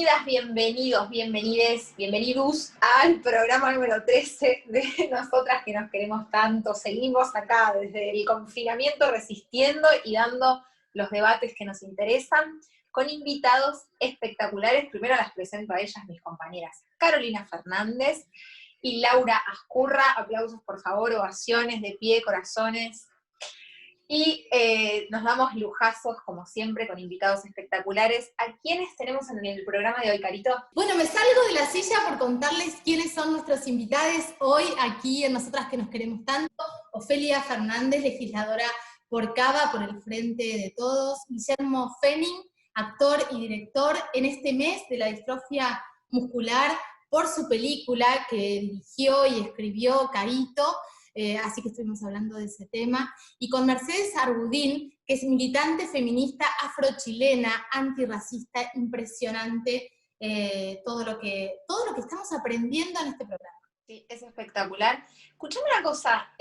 Bienvenidas, bienvenidos, bienvenides, bienvenidos al programa número 13 de Nosotras que nos queremos tanto. Seguimos acá desde el confinamiento resistiendo y dando los debates que nos interesan, con invitados espectaculares. Primero las presento a ellas, mis compañeras Carolina Fernández y Laura Ascurra. Aplausos, por favor, ovaciones, de pie, corazones. Y nos damos lujazos, como siempre, con invitados espectaculares. ¿A quiénes tenemos en el programa de hoy, Carito? Bueno, me salgo de la silla por contarles quiénes son nuestros invitados hoy aquí en Nosotras que nos queremos tanto. Ofelia Fernández, legisladora por Cava, por el Frente de Todos. Guillermo Fenning, actor y director en este mes de la distrofia muscular, por su película que dirigió y escribió, Carito. Así que estuvimos hablando de ese tema, y con Mercedes Argudín, que es militante feminista afrochilena, antirracista, impresionante, todo lo que estamos aprendiendo en este programa. Sí, es espectacular. Escuchame una cosa,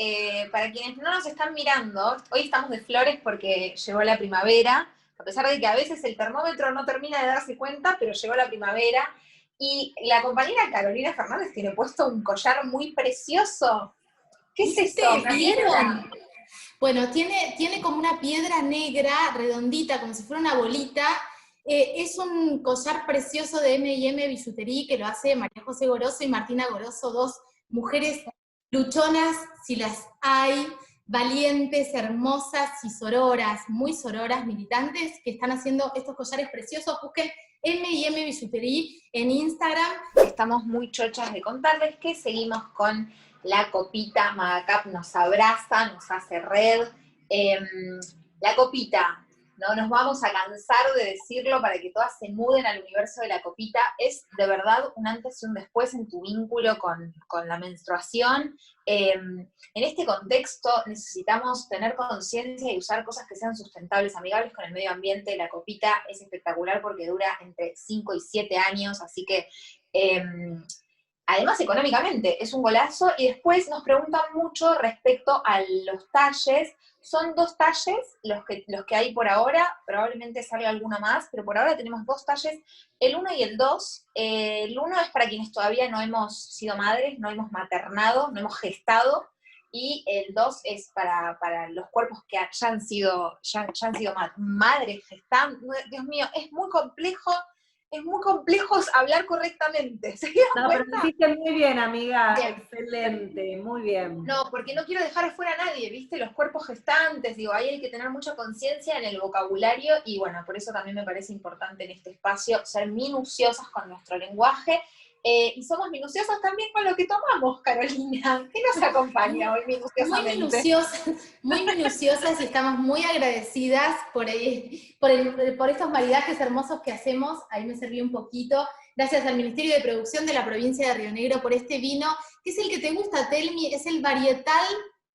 para quienes no nos están mirando, hoy estamos de flores porque llegó la primavera, a pesar de que a veces el termómetro no termina de darse cuenta, pero llegó la primavera, y la compañera Carolina Fernández tiene puesto un collar muy precioso. ¿Qué es eso? ¿Vieron? Bueno, tiene como una piedra negra, redondita, como si fuera una bolita. Es un collar precioso de M&M Billutería, que lo hace María José Goroso y Martina Goroso, dos mujeres luchonas, si las hay, valientes, hermosas y sororas, muy sororas, militantes, que están haciendo estos collares preciosos. Busquen M&M Billutería en Instagram. Estamos muy chochas de contarles que seguimos con la copita. Magacap nos abraza, nos hace red. La copita, no nos vamos a cansar de decirlo para que todas se muden al universo de la copita, es de verdad un antes y un después en tu vínculo con la menstruación. En este contexto necesitamos tener conciencia y usar cosas que sean sustentables, amigables con el medio ambiente. La copita es espectacular porque dura entre 5 y 7 años, así que además económicamente es un golazo. Y después nos preguntan mucho respecto a los talles. Son 2 talles los que hay por ahora, probablemente salga alguno más, pero por ahora tenemos 2 talles, el 1 y el 2. El 1 es para quienes todavía no hemos sido madres, no hemos maternado, no hemos gestado, y el 2 es para los cuerpos que ya han sido madres gestando. Dios mío, es muy complejo hablar correctamente. ¿Se dieron No, cuenta? pero lo hiciste muy bien, amiga. Bien. Excelente, muy bien. No, porque no quiero dejar afuera a nadie, ¿viste? Los cuerpos gestantes, digo, ahí hay que tener mucha conciencia en el vocabulario, y bueno, por eso también me parece importante en este espacio ser minuciosas con nuestro lenguaje, y somos minuciosas también con lo que tomamos, Carolina. ¿Qué nos acompaña hoy minuciosamente? Muy minuciosas, y estamos muy agradecidas por estos maridajes hermosos que hacemos. Ahí me serví un poquito. Gracias al Ministerio de Producción de la provincia de Río Negro por este vino, que es el que te gusta, Telmi, es el varietal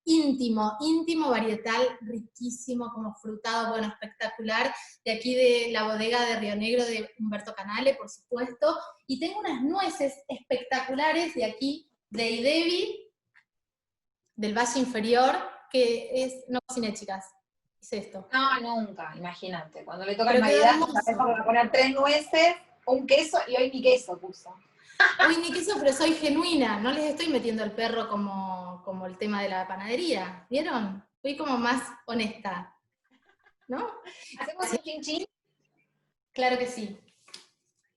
íntimo varietal, riquísimo, como frutado, bueno, espectacular, de aquí de la bodega de Río Negro de Humberto Canale, por supuesto. Y tengo unas nueces espectaculares de aquí, de Idevi, del Valle Inferior, que es, no cociné, chicas, es esto. No, nunca, imagínate, cuando le toca Pero el maridaje, sabemos que va a poner 3 nueces, un queso, y hoy ni queso puso. Uy, ni queso, pero soy genuina, no les estoy metiendo el perro como el tema de la panadería, ¿vieron? Fui como más honesta, ¿no? ¿Hacemos un chin-chin? Claro que sí.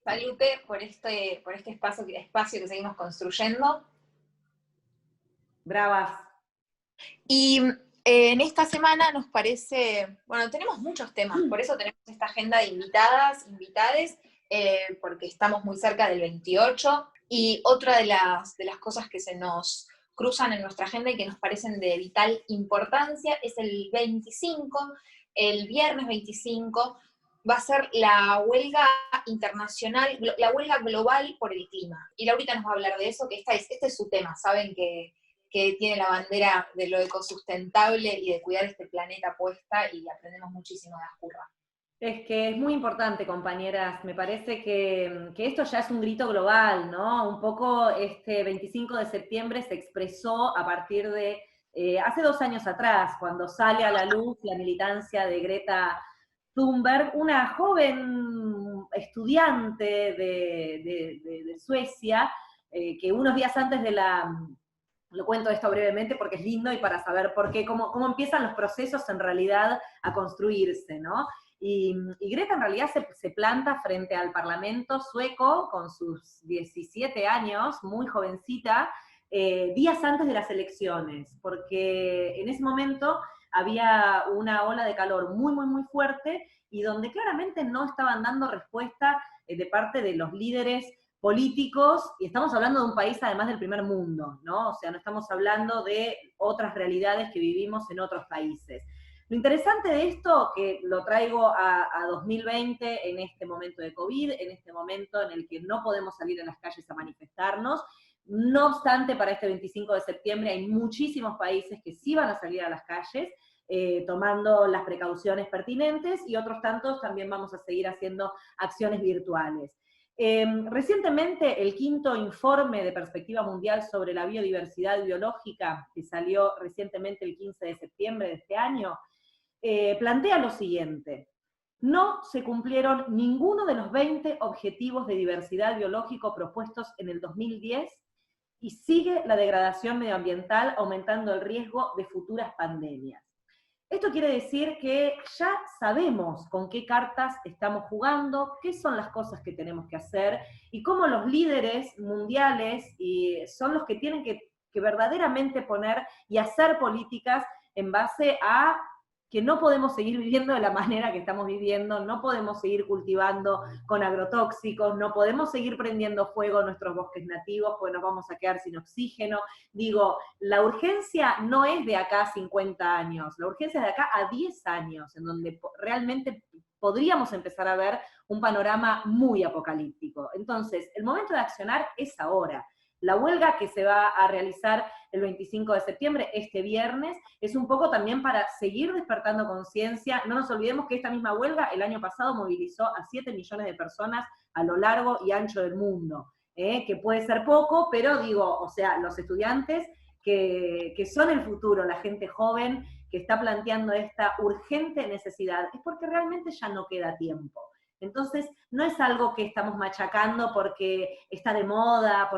Salute por este espacio que seguimos construyendo. Bravas. Y en esta semana nos parece, bueno, tenemos muchos temas, por eso tenemos esta agenda de invitades, porque estamos muy cerca del 28, y otra de las cosas que se nos cruzan en nuestra agenda y que nos parecen de vital importancia es el 25, el viernes 25, va a ser la huelga internacional, la huelga global por el clima. Y Laurita nos va a hablar de eso, que este es su tema. Saben que tiene la bandera de lo ecosustentable y de cuidar este planeta puesta, y aprendemos muchísimo de Ascurra. Es que es muy importante, compañeras. Me parece que esto ya es un grito global, ¿no? Un poco este 25 de septiembre se expresó a partir de hace 2 años atrás, cuando sale a la luz la militancia de Greta Thunberg, una joven estudiante de Suecia, que unos días antes de lo cuento esto brevemente porque es lindo y para saber por qué, cómo empiezan los procesos en realidad a construirse, ¿no? Y Greta en realidad se planta frente al Parlamento sueco con sus 17 años, muy jovencita, días antes de las elecciones, porque en ese momento había una ola de calor muy, muy, muy fuerte y donde claramente no estaban dando respuesta de parte de los líderes políticos, y estamos hablando de un país además del primer mundo, ¿no? O sea, no estamos hablando de otras realidades que vivimos en otros países. Lo interesante de esto, que lo traigo a 2020, en este momento de COVID, en este momento en el que no podemos salir a las calles a manifestarnos, no obstante, para este 25 de septiembre hay muchísimos países que sí van a salir a las calles, tomando las precauciones pertinentes, y otros tantos también vamos a seguir haciendo acciones virtuales. Recientemente, el 5º informe de Perspectiva Mundial sobre la biodiversidad biológica, que salió recientemente el 15 de septiembre de este año, plantea lo siguiente: no se cumplieron ninguno de los 20 objetivos de diversidad biológico propuestos en el 2010, y sigue la degradación medioambiental aumentando el riesgo de futuras pandemias. Esto quiere decir que ya sabemos con qué cartas estamos jugando, qué son las cosas que tenemos que hacer, y cómo los líderes mundiales son los que tienen que verdaderamente poner y hacer políticas en base a que no podemos seguir viviendo de la manera que estamos viviendo, no podemos seguir cultivando con agrotóxicos, no podemos seguir prendiendo fuego en nuestros bosques nativos, porque nos vamos a quedar sin oxígeno. Digo, la urgencia no es de acá a 50 años, la urgencia es de acá a 10 años, en donde realmente podríamos empezar a ver un panorama muy apocalíptico. Entonces, el momento de accionar es ahora. La huelga que se va a realizar el 25 de septiembre, este viernes, es un poco también para seguir despertando conciencia. No nos olvidemos que esta misma huelga el año pasado movilizó a 7 millones de personas a lo largo y ancho del mundo, que puede ser poco, pero digo, o sea, los estudiantes que son el futuro, la gente joven que está planteando esta urgente necesidad, es porque realmente ya no queda tiempo. Entonces, no es algo que estamos machacando porque está de moda,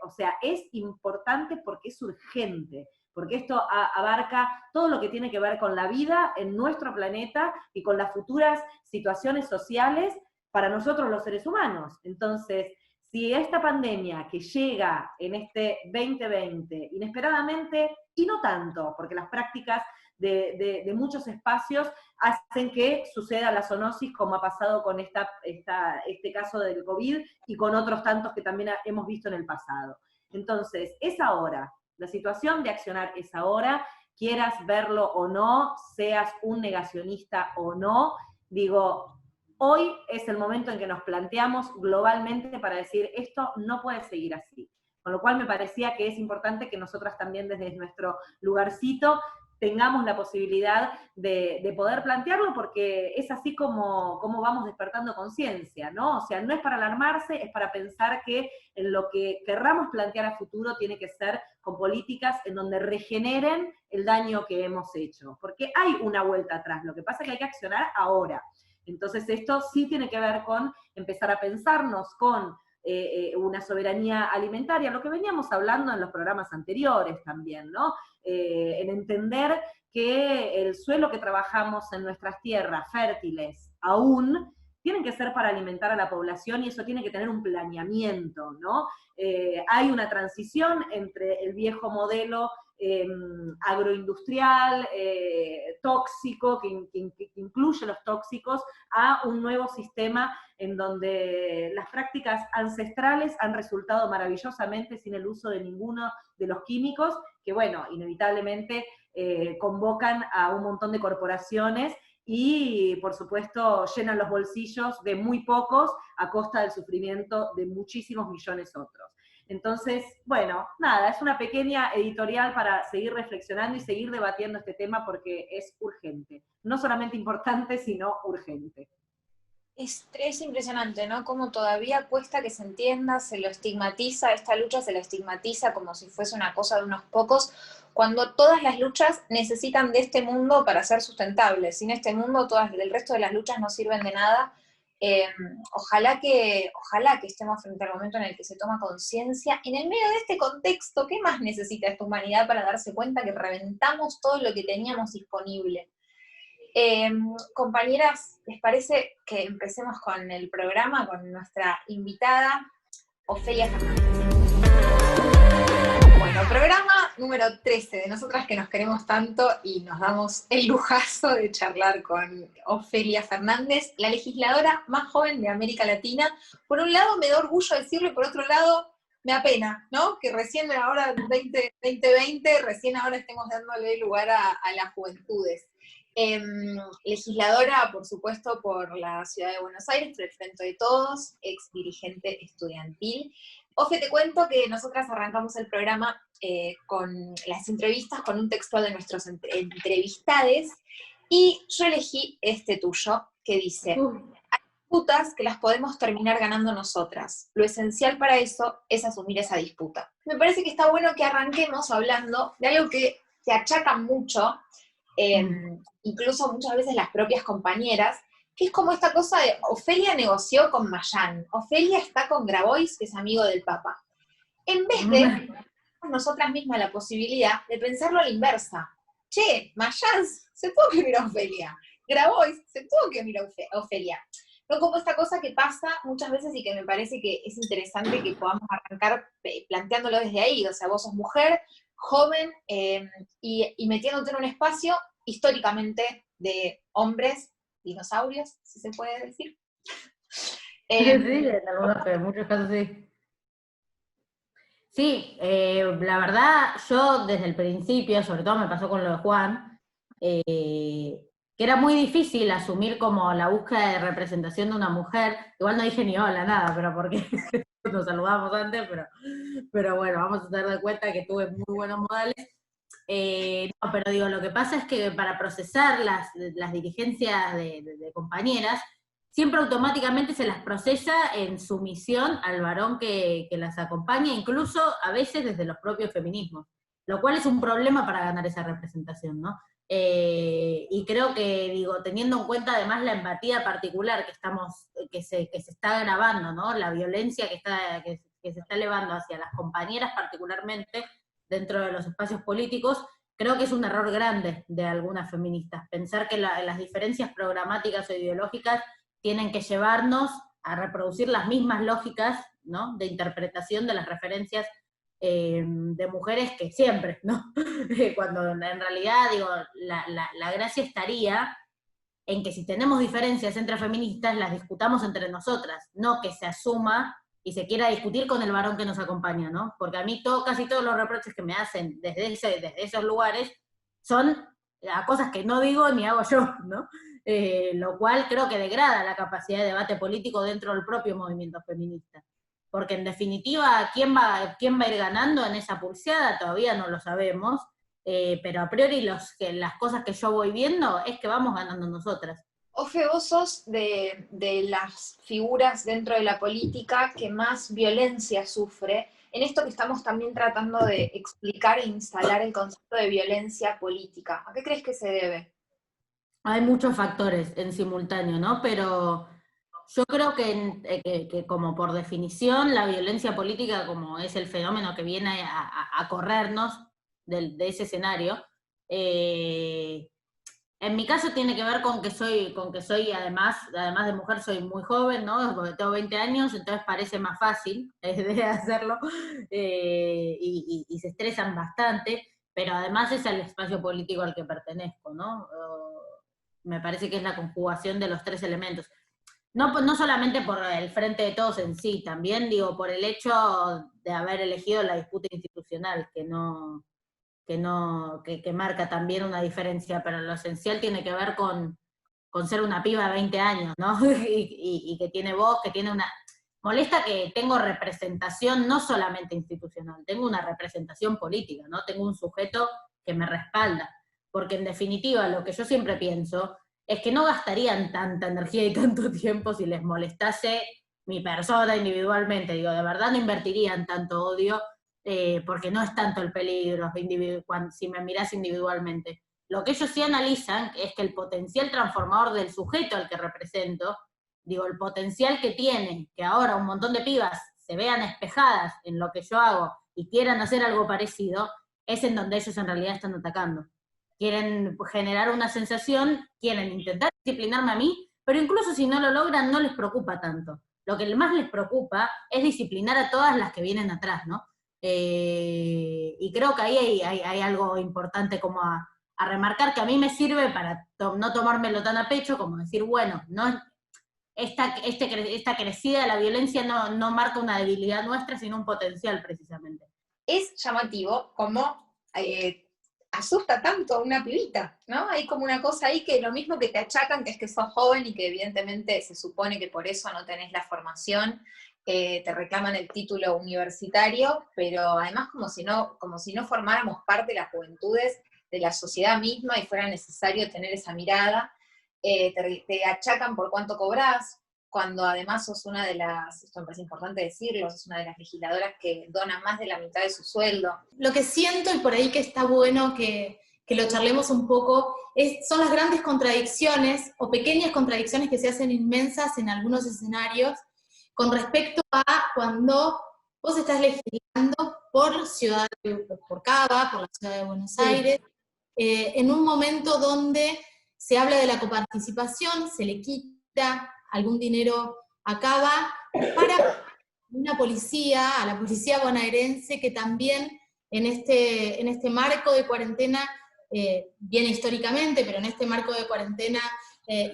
o sea, es importante porque es urgente, porque esto abarca todo lo que tiene que ver con la vida en nuestro planeta y con las futuras situaciones sociales para nosotros los seres humanos. Entonces, si esta pandemia que llega en este 2020 inesperadamente, y no tanto, porque las prácticas de muchos espacios hacen que suceda la zoonosis, como ha pasado con este caso del COVID y con otros tantos que también hemos visto en el pasado. Entonces, es ahora, la situación de accionar es ahora, quieras verlo o no, seas un negacionista o no, digo, hoy es el momento en que nos planteamos globalmente para decir, esto no puede seguir así. Con lo cual me parecía que es importante que nosotras también desde nuestro lugarcito tengamos la posibilidad de poder plantearlo, porque es así como vamos despertando conciencia, ¿no? O sea, no es para alarmarse, es para pensar que en lo que querramos plantear a futuro tiene que ser con políticas en donde regeneren el daño que hemos hecho, porque hay una vuelta atrás, lo que pasa es que hay que accionar ahora. Entonces esto sí tiene que ver con empezar a pensarnos con una soberanía alimentaria, lo que veníamos hablando en los programas anteriores también, ¿no? En entender que el suelo que trabajamos en nuestras tierras fértiles aún tienen que ser para alimentar a la población, y eso tiene que tener un planeamiento, ¿no? Hay una transición entre el viejo modelo agroindustrial, tóxico, que incluye los tóxicos, a un nuevo sistema en donde las prácticas ancestrales han resultado maravillosamente sin el uso de ninguno de los químicos, que bueno, inevitablemente convocan a un montón de corporaciones y, por supuesto, llenan los bolsillos de muy pocos a costa del sufrimiento de muchísimos millones otros. Entonces, bueno, nada, es una pequeña editorial para seguir reflexionando y seguir debatiendo este tema porque es urgente. No solamente importante, sino urgente. Es impresionante, ¿no? Cómo todavía cuesta que se entienda, se lo estigmatiza, esta lucha se la estigmatiza como si fuese una cosa de unos pocos, cuando todas las luchas necesitan de este mundo para ser sustentables. Sin este mundo, el resto de las luchas no sirven de nada. Ojalá que estemos frente al momento en el que se toma conciencia. En el medio de este contexto, ¿qué más necesita esta humanidad para darse cuenta que reventamos todo lo que teníamos disponible? Compañeras, ¿les parece que empecemos con el programa, con nuestra invitada, Ofelia Fernández? Bueno, programa número 13 de Nosotras que nos queremos tanto y nos damos el lujazo de charlar con Ofelia Fernández, la legisladora más joven de América Latina. Por un lado me da orgullo decirlo y por otro lado me apena, ¿no? Que recién ahora, 2020, recién ahora estemos dándole lugar a las juventudes. Legisladora, por supuesto, por la Ciudad de Buenos Aires, por el Frente de Todos, ex dirigente estudiantil. Ofe, te cuento que nosotras arrancamos el programa con las entrevistas, con un textual de nuestros entrevistades, y yo elegí este tuyo, que dice: hay disputas que las podemos terminar ganando nosotras. Lo esencial para eso es asumir esa disputa. Me parece que está bueno que arranquemos hablando de algo que te achacan mucho, incluso muchas veces las propias compañeras, que es como esta cosa de Ofelia negoció con Mayán, Ofelia está con Grabois, que es amigo del Papa. En vez de nosotras mismas la posibilidad de pensarlo a la inversa. Che, Mayán se tuvo que mirar a Ofelia, Grabois se tuvo que mirar a Ofelia. No como esta cosa que pasa muchas veces y que me parece que es interesante que podamos arrancar planteándolo desde ahí. O sea, vos sos mujer, joven, y metiéndote en un espacio históricamente de hombres, dinosaurios, si se puede decir. Sí, en muchos casos sí. Sí, la verdad, yo desde el principio, sobre todo me pasó con lo de Juan, que era muy difícil asumir como la búsqueda de representación de una mujer. Igual no dije ni hola, nada, pero porque nos saludamos antes, pero bueno, vamos a tener de cuenta que tuve muy buenos modales. No, pero digo, lo que pasa es que para procesar las dirigencias de compañeras, siempre automáticamente se las procesa en sumisión al varón que las acompaña, incluso a veces desde los propios feminismos, lo cual es un problema para ganar esa representación, ¿no? Y creo que, digo, teniendo en cuenta además la empatía particular que se está grabando, ¿no? La violencia que se está elevando hacia las compañeras particularmente, dentro de los espacios políticos, creo que es un error grande de algunas feministas, pensar que las diferencias programáticas o ideológicas tienen que llevarnos a reproducir las mismas lógicas, ¿no? De interpretación de las referencias de mujeres que siempre, ¿no? Cuando en realidad, digo, la gracia estaría en que si tenemos diferencias entre feministas, las discutamos entre nosotras, no que se asuma y se quiera discutir con el varón que nos acompaña, ¿no? Porque a mí casi todos los reproches que me hacen desde esos lugares son a cosas que no digo ni hago yo, ¿no? Lo cual creo que degrada la capacidad de debate político dentro del propio movimiento feminista. Porque en definitiva, ¿quién va a ir ganando en esa pulseada? Todavía no lo sabemos, pero a priori las cosas que yo voy viendo es que vamos ganando nosotras. Ofe, vos sos de las figuras dentro de la política que más violencia sufre, en esto que estamos también tratando de explicar e instalar el concepto de violencia política. ¿A qué crees que se debe? Hay muchos factores en simultáneo, ¿no? Pero yo creo que como por definición la violencia política, como es el fenómeno que viene a corrernos de ese escenario, en mi caso tiene que ver con que soy además de mujer, soy muy joven, ¿no? Porque tengo 20 años, entonces parece más fácil de hacerlo, y se estresan bastante, pero además es el espacio político al que pertenezco, ¿no? Me parece que es la conjugación de los tres elementos. No solamente por el Frente de Todos en sí, también digo por el hecho de haber elegido la disputa institucional, que marca también una diferencia, pero lo esencial tiene que ver con ser una piba de 20 años, ¿no? y que tiene voz, que tiene una... Molesta que tengo representación no solamente institucional, tengo una representación política, ¿no? Tengo un sujeto que me respalda, porque en definitiva lo que yo siempre pienso es que no gastarían tanta energía y tanto tiempo si les molestase mi persona individualmente, digo, de verdad no invertirían tanto odio, porque no es tanto el peligro si me mirás individualmente. Lo que ellos sí analizan es que el potencial transformador del sujeto al que represento Digo, el potencial que tiene, que ahora un montón de pibas se vean espejadas en lo que yo hago y quieran hacer algo parecido, es en donde ellos en realidad están atacando. Quieren generar una sensación, quieren intentar disciplinarme a mí, pero incluso si no lo logran, no les preocupa tanto. Lo que más les preocupa es disciplinar a todas las que vienen atrás, ¿no? Y creo que ahí hay algo importante como a remarcar, que a mí me sirve para no tomármelo tan a pecho, como decir, bueno, no esta crecida de la violencia no marca una debilidad nuestra, sino un potencial precisamente. Es llamativo como asusta tanto a una pibita, ¿no? Hay como una cosa ahí que lo mismo que te achacan, que es que sos joven y que evidentemente se supone que por eso no tenés la formación, te reclaman el título universitario, pero además como si no formáramos parte de las juventudes de la sociedad misma y fuera necesario tener esa mirada, te achacan por cuánto cobrás, cuando además sos una de las, esto me parece importante decirlo, sos una de las legisladoras que dona más de la mitad de su sueldo. Lo que siento, y por ahí que está bueno que lo charlemos un poco, son las grandes contradicciones, o pequeñas contradicciones que se hacen inmensas en algunos escenarios, con respecto a cuando vos estás legislando por Cava, por la ciudad de Buenos Aires, en un momento donde se habla de la coparticipación, se le quita algún dinero a Cava para una policía, a la policía bonaerense, que también en este marco de cuarentena, viene históricamente, pero en este marco de cuarentena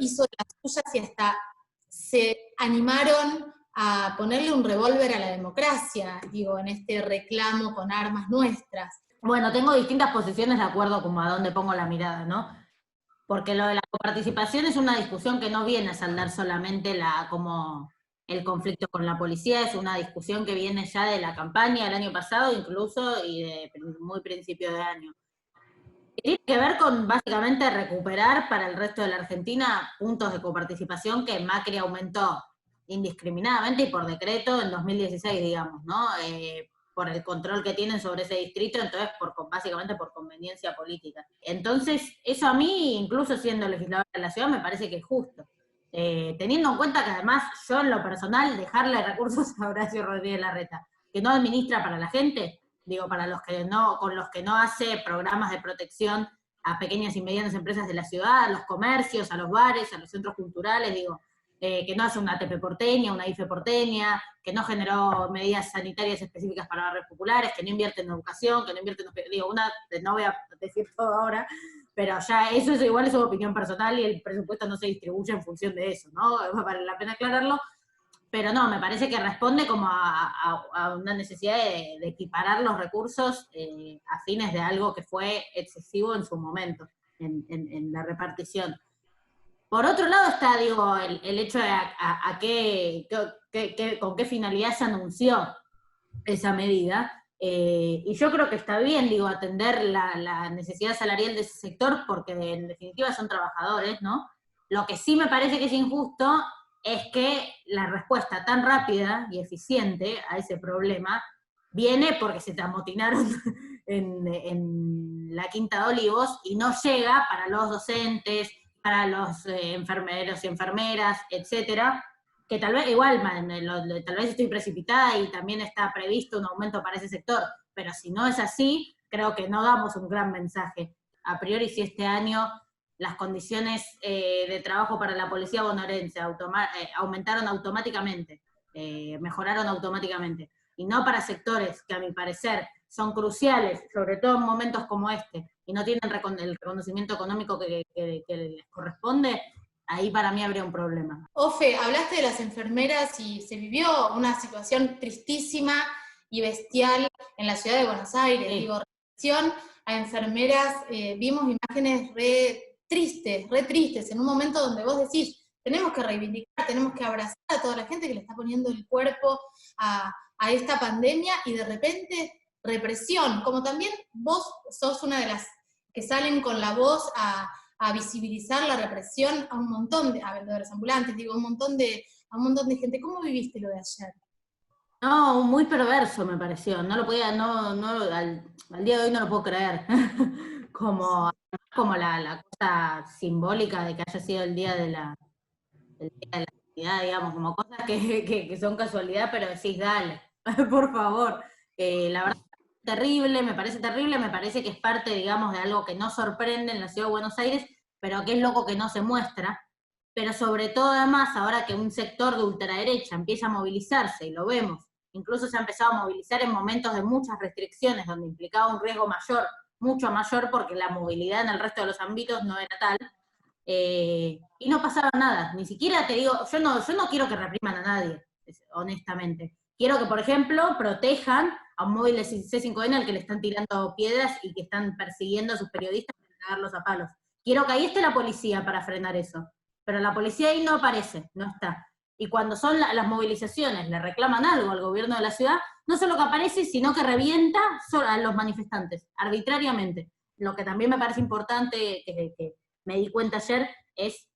hizo las suyas y hasta se animaron a ponerle un revólver a la democracia, digo, en este reclamo con armas nuestras. Bueno, tengo distintas posiciones de acuerdo como a dónde pongo la mirada, ¿no? Porque lo de la coparticipación es una discusión que no viene a saldar solamente como el conflicto con la policía, es una discusión que viene ya de la campaña del año pasado incluso y de muy principio de año. Tiene que ver con básicamente recuperar para el resto de la Argentina puntos de coparticipación que Macri aumentó indiscriminadamente y por decreto en 2016, digamos, ¿no? Por el control que tienen sobre ese distrito, entonces básicamente por conveniencia política. Entonces, eso a mí, incluso siendo legisladora de la ciudad, me parece que es justo. Teniendo en cuenta que además yo en lo personal, dejarle recursos a Horacio Rodríguez Larreta, que no administra para la gente, digo, para con los que no hace programas de protección a pequeñas y medianas empresas de la ciudad, a los comercios, a los bares, a los centros culturales, digo, que no hace una ATP porteña, una IFE porteña, que no generó medidas sanitarias específicas para barrios populares, que no invierte en educación, que no invierte en... Digo, no voy a decir todo ahora, pero ya eso es igual, es su opinión personal y el presupuesto no se distribuye en función de eso, ¿no? Vale la pena aclararlo, pero no, me parece que responde como a una necesidad de equiparar los recursos a fines de algo que fue excesivo en su momento, en la repartición. Por otro lado está, digo, el hecho de con qué finalidad se anunció esa medida, y yo creo que está bien, digo, atender la necesidad salarial de ese sector, porque en definitiva son trabajadores, ¿no? Lo que sí me parece que es injusto es que la respuesta tan rápida y eficiente a ese problema viene porque se te amotinaron en la Quinta de Olivos y no llega para los docentes, para los enfermeros y enfermeras, etcétera, que tal vez, igual, tal vez estoy precipitada y también está previsto un aumento para ese sector, pero si no es así, creo que no damos un gran mensaje. A priori, si este año las condiciones de trabajo para la policía bonaerense aumentaron automáticamente, mejoraron automáticamente, y no para sectores que a mi parecer son cruciales, sobre todo en momentos como este, y no tienen el reconocimiento económico que les corresponde, ahí para mí habría un problema. Ofe, hablaste de las enfermeras y se vivió una situación tristísima y bestial en la ciudad de Buenos Aires. Sí. Digo, relación a enfermeras, vimos imágenes re tristes, en un momento donde vos decís, tenemos que reivindicar, tenemos que abrazar a toda la gente que le está poniendo el cuerpo a esta pandemia, y de repente represión, como también vos sos una de las que salen con la voz a visibilizar la represión a un montón de vendedores ambulantes, digo, a un montón de gente. ¿Cómo viviste lo de ayer? No, muy perverso me pareció, no lo podía, al día de hoy no lo puedo creer, como la cosa simbólica de que haya sido el día de la digamos, como cosas que son casualidad, pero decís, dale, por favor. La verdad me parece terrible, me parece que es parte, digamos, de algo que no sorprende en la Ciudad de Buenos Aires, pero que es loco que no se muestra. Pero sobre todo además, ahora que un sector de ultraderecha empieza a movilizarse, y lo vemos, incluso se ha empezado a movilizar en momentos de muchas restricciones, donde implicaba un riesgo mayor, mucho mayor, porque la movilidad en el resto de los ámbitos no era tal, y no pasaba nada, ni siquiera te digo, yo no quiero que repriman a nadie, honestamente. Quiero que, por ejemplo, protejan a un móvil de C5N al que le están tirando piedras y que están persiguiendo a sus periodistas para cagarlos a palos. Quiero que ahí esté la policía para frenar eso. Pero la policía ahí no aparece, no está. Y cuando son las movilizaciones, le reclaman algo al gobierno de la ciudad, no solo que aparece, sino que revienta a los manifestantes, arbitrariamente. Lo que también me parece importante, que me di cuenta ayer, es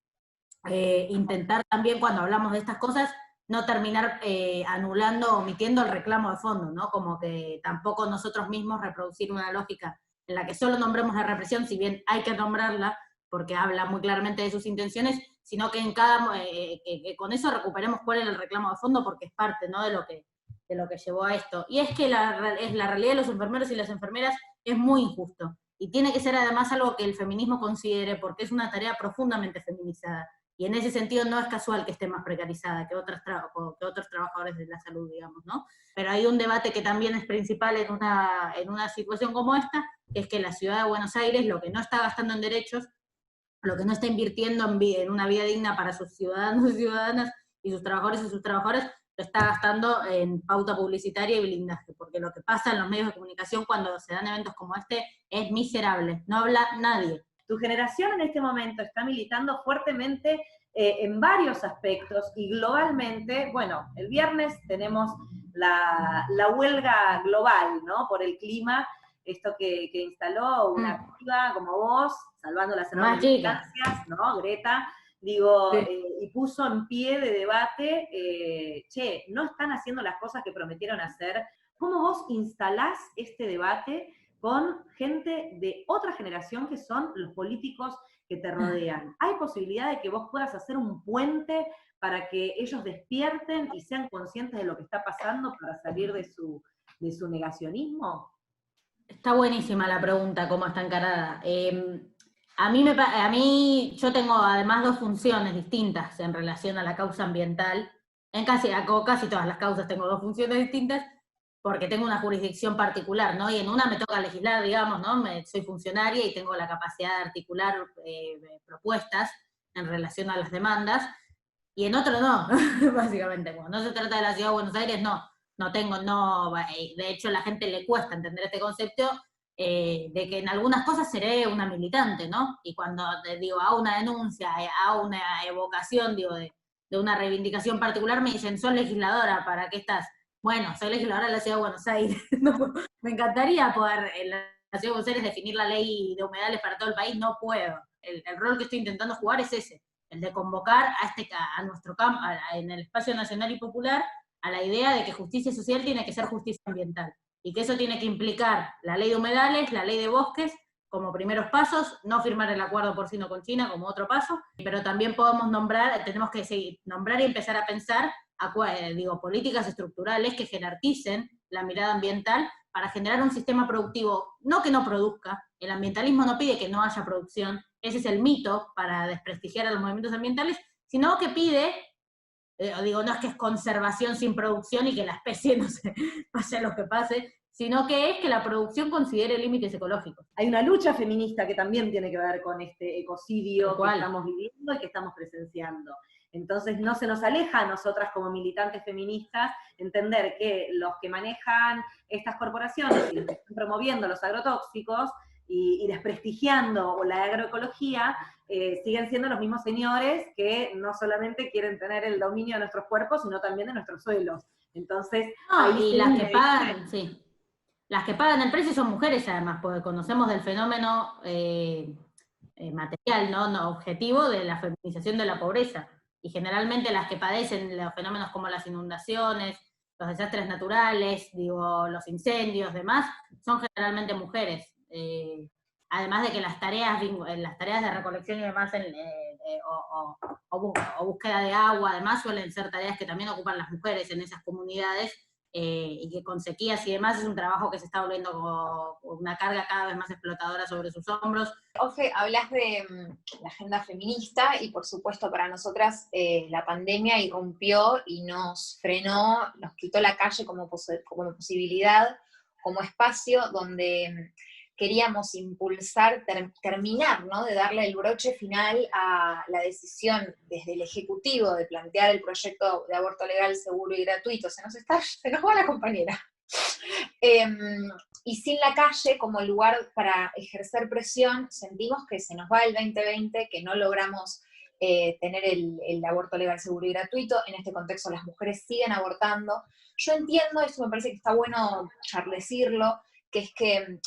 intentar también, cuando hablamos de estas cosas, no terminar anulando, omitiendo el reclamo de fondo, ¿no? Como que tampoco nosotros mismos reproducir una lógica en la que solo nombremos la represión, si bien hay que nombrarla, porque habla muy claramente de sus intenciones, sino que en que con eso recuperemos cuál es el reclamo de fondo, porque es parte, ¿no?, de lo que llevó a esto. Y es que la realidad de los enfermeros y las enfermeras es muy injusto, y tiene que ser además algo que el feminismo considere, porque es una tarea profundamente feminizada, y en ese sentido no es casual que esté más precarizada que otros trabajadores de la salud, digamos, ¿no? Pero hay un debate que también es principal en una situación como esta, que es que la ciudad de Buenos Aires lo que no está gastando en derechos, lo que no está invirtiendo en una vida digna para sus ciudadanos y ciudadanas y sus trabajadores y sus trabajadoras, lo está gastando en pauta publicitaria y blindaje, porque lo que pasa en los medios de comunicación cuando se dan eventos como este es miserable, no habla nadie. Tu generación en este momento está militando fuertemente en varios aspectos y globalmente, bueno, el viernes tenemos la huelga global, ¿no?, por el clima, esto que instaló una piba como vos, salvando las enormes distancias, ¿no?, Greta, digo, sí. Y puso en pie de debate, no están haciendo las cosas que prometieron hacer. ¿Cómo vos instalás este debate con gente de otra generación que son los políticos que te rodean? ¿Hay posibilidad de que vos puedas hacer un puente para que ellos despierten y sean conscientes de lo que está pasando para salir de su negacionismo? Está buenísima la pregunta, cómo está encarada. A mí yo tengo además dos funciones distintas en relación a la causa ambiental. Casi todas las causas tengo dos funciones distintas, porque tengo una jurisdicción particular, ¿no? Y en una me toca legislar, digamos, ¿no? Soy funcionaria y tengo la capacidad de articular propuestas en relación a las demandas, y en otro no, básicamente. Cuando no se trata de la Ciudad de Buenos Aires, de hecho a la gente le cuesta entender este concepto, de que en algunas cosas seré una militante, ¿no? Y cuando hago una denuncia, hago una evocación, de una reivindicación particular, me dicen, sos legisladora, ¿para qué estás? Bueno, soy legisladora de la Ciudad de Buenos Aires. Me encantaría poder en la Ciudad de Buenos Aires definir la ley de humedales para todo el país, no puedo. El rol que estoy intentando jugar es ese, el de convocar a nuestro campo, en el espacio nacional y popular, a la idea de que justicia social tiene que ser justicia ambiental, y que eso tiene que implicar la ley de humedales, la ley de bosques, como primeros pasos, no firmar el acuerdo porcino con China como otro paso, pero también tenemos que nombrar y empezar a pensar políticas estructurales que jerarquicen la mirada ambiental para generar un sistema productivo, no que no produzca. El ambientalismo no pide que no haya producción, ese es el mito para desprestigiar a los movimientos ambientales, sino que pide, no es que es conservación sin producción y que la especie, no sé, pase lo que pase, sino que es que la producción considere límites ecológicos. Hay una lucha feminista que también tiene que ver con este ecocidio que estamos viviendo y que estamos presenciando. Entonces no se nos aleja a nosotras como militantes feministas entender que los que manejan estas corporaciones y los que están promoviendo los agrotóxicos y desprestigiando la agroecología, siguen siendo los mismos señores que no solamente quieren tener el dominio de nuestros cuerpos, sino también de nuestros suelos. Entonces, y las que pagan, sí. Las que pagan el precio son mujeres además, porque conocemos del fenómeno material, no objetivo, de la feminización de la pobreza. Y generalmente las que padecen los fenómenos como las inundaciones, los desastres naturales, los incendios, demás, son generalmente mujeres. Además de que las tareas de recolección y demás de o búsqueda de agua, además suelen ser tareas que también ocupan las mujeres en esas comunidades, y que con sequías y demás es un trabajo que se está volviendo como una carga cada vez más explotadora sobre sus hombros. Ofe, hablas de la agenda feminista y por supuesto para nosotras la pandemia irrumpió y nos frenó, nos quitó la calle como posibilidad, como espacio donde queríamos impulsar, terminar, ¿no? De darle el broche final a la decisión desde el Ejecutivo de plantear el proyecto de aborto legal, seguro y gratuito. Se nos va la compañera. Y sin la calle como lugar para ejercer presión, sentimos que se nos va el 2020, que no logramos tener el aborto legal, seguro y gratuito. En este contexto las mujeres siguen abortando. Yo entiendo, eso me parece que está bueno decirlo, que es que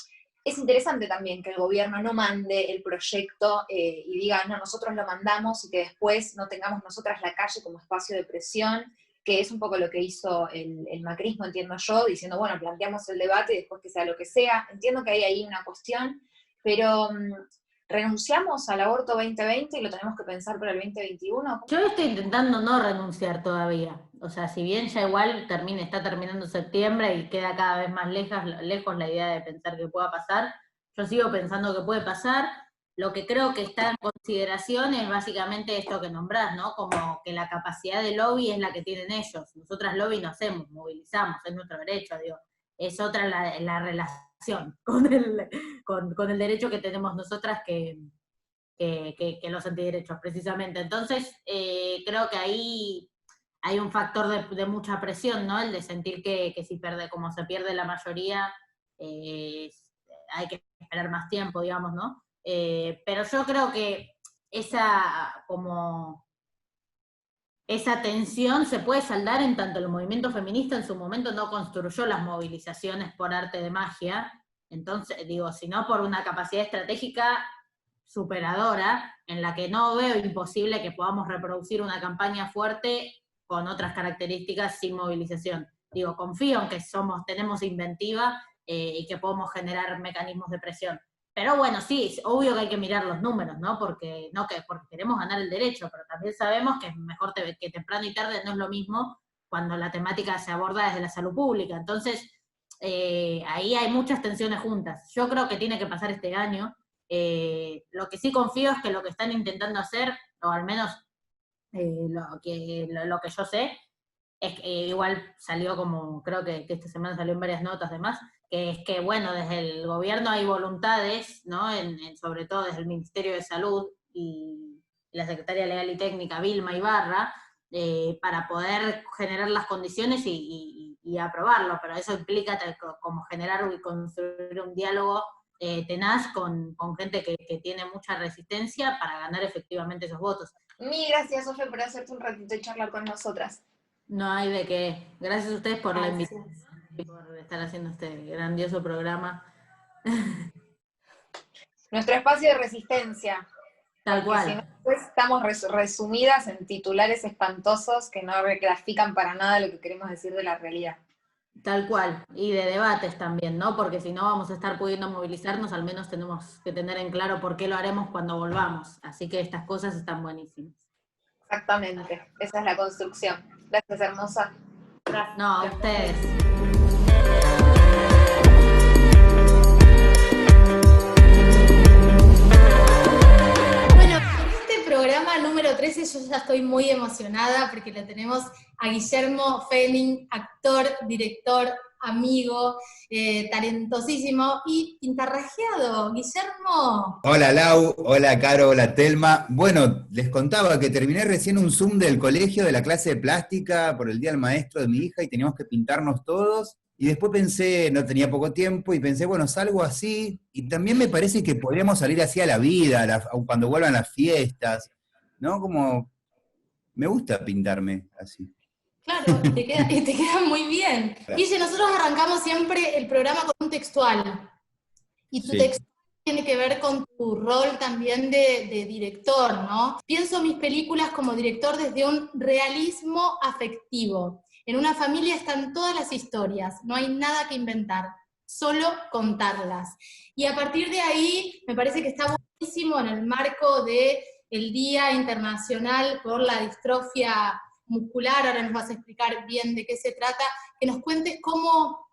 es interesante también que el gobierno no mande el proyecto y diga, no, nosotros lo mandamos, y que después no tengamos nosotras la calle como espacio de presión, que es un poco lo que hizo el macrismo, entiendo yo, diciendo, bueno, planteamos el debate y después que sea lo que sea. Entiendo que hay ahí una cuestión, pero ¿renunciamos al aborto 2020 y lo tenemos que pensar para el 2021? Yo estoy intentando no renunciar todavía. O sea, si bien ya igual está terminando septiembre y queda cada vez más lejos la idea de pensar que pueda pasar, yo sigo pensando que puede pasar. Lo que creo que está en consideración es básicamente esto que nombrás, ¿no? Como que la capacidad de lobby es la que tienen ellos. Nosotras lobby no hacemos, movilizamos, es nuestro derecho, digo. Es otra la relación con el derecho que tenemos nosotras que los antiderechos, precisamente. Entonces, creo que ahí hay un factor de mucha presión, ¿no? El de sentir que si como se pierde la mayoría, hay que esperar más tiempo, digamos, ¿no? Pero yo creo que esa tensión se puede saldar en tanto el movimiento feminista en su momento no construyó las movilizaciones por arte de magia, entonces, digo, sino por una capacidad estratégica superadora, en la que no veo imposible que podamos reproducir una campaña fuerte con otras características sin movilización. Digo, confío en que tenemos inventiva y que podemos generar mecanismos de presión. Pero bueno, sí, es obvio que hay que mirar los números, ¿no? Porque queremos ganar el derecho, pero también sabemos que es mejor que temprano y tarde no es lo mismo cuando la temática se aborda desde la salud pública. Entonces, ahí hay muchas tensiones juntas. Yo creo que tiene que pasar este año. Lo que sí confío es que lo que están intentando hacer, o al menos lo que yo sé, es que igual salió como, creo que esta semana salió en varias notas demás, que es que, bueno, desde el gobierno hay voluntades, ¿no? Sobre todo desde el Ministerio de Salud y la Secretaria Legal y Técnica, Vilma Ibarra, para poder generar las condiciones y aprobarlo, pero eso implica como generar y construir un diálogo tenaz con gente que tiene mucha resistencia para ganar efectivamente esos votos. Mil gracias, Sofe, por hacerte un ratito y charlar con nosotras. No hay de qué. Gracias a ustedes por la invitación y por estar haciendo este grandioso programa. Nuestro espacio de resistencia. Tal cual. Si no, pues estamos resumidas en titulares espantosos que no grafican para nada lo que queremos decir de la realidad. Tal cual, y de debates también, ¿no? Porque si no vamos a estar pudiendo movilizarnos, al menos tenemos que tener en claro por qué lo haremos cuando volvamos. Así que estas cosas están buenísimas. Exactamente, esa es la construcción. Gracias, hermosa. Gracias. No, a ustedes. Bueno, en este programa número 13 yo ya estoy muy emocionada porque lo tenemos a Guillermo Fehling, actor, director, amigo, talentosísimo y pintarrajeado. Guillermo. Hola Lau, hola Caro, hola Telma. Bueno, les contaba que terminé recién un Zoom del colegio de la clase de plástica por el Día del Maestro de mi hija y teníamos que pintarnos todos. Y después pensé, no tenía poco tiempo, y pensé, bueno, salgo así. Y también me parece que podríamos salir así a la vida, cuando vuelvan las fiestas, ¿no? Como, me gusta pintarme así. Claro, y te queda muy bien. Guille, nosotros arrancamos siempre el programa con un textual. Y tu textual tiene que ver con tu rol también de director, ¿no? Pienso mis películas como director desde un realismo afectivo. En una familia están todas las historias, no hay nada que inventar, solo contarlas. Y a partir de ahí, me parece que está buenísimo en el marco de el Día Internacional por la Distrofia Muscular. Ahora nos vas a explicar bien de qué se trata, que nos cuentes cómo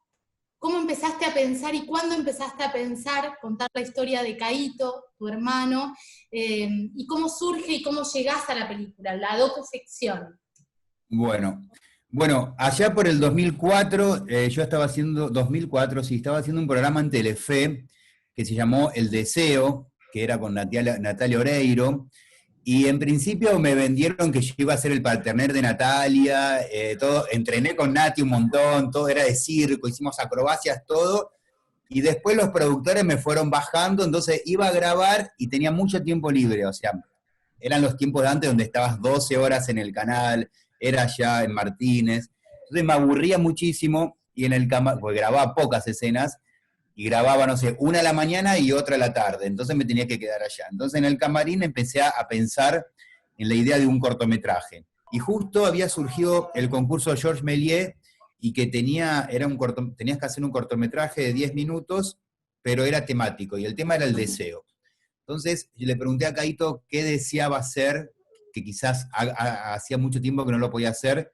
empezaste a pensar y cuándo empezaste a pensar, contar la historia de Caíto, tu hermano, y cómo surge y cómo llegás a la película, la docuficción. Bueno, allá por el 2004, yo estaba haciendo, 2004, sí, estaba haciendo un programa en Telefe que se llamó El Deseo, que era con Natalia Oreiro, y en principio me vendieron que yo iba a ser el partener de Natalia, todo, entrené con Nati un montón, todo era de circo, hicimos acrobacias, todo, y después los productores me fueron bajando, entonces iba a grabar y tenía mucho tiempo libre, o sea, eran los tiempos de antes donde estabas 12 horas en el canal, era allá en Martínez, entonces me aburría muchísimo, y en el porque grababa pocas escenas, y grababa, no sé, una a la mañana y otra a la tarde, entonces me tenía que quedar allá. Entonces en el camarín empecé a pensar en la idea de un cortometraje. Y justo había surgido el concurso Georges Méliès, y que tenías que hacer un cortometraje de 10 minutos, pero era temático, y el tema era el deseo. Entonces yo le pregunté a Caíto qué deseaba hacer, que quizás hacía mucho tiempo que no lo podía hacer,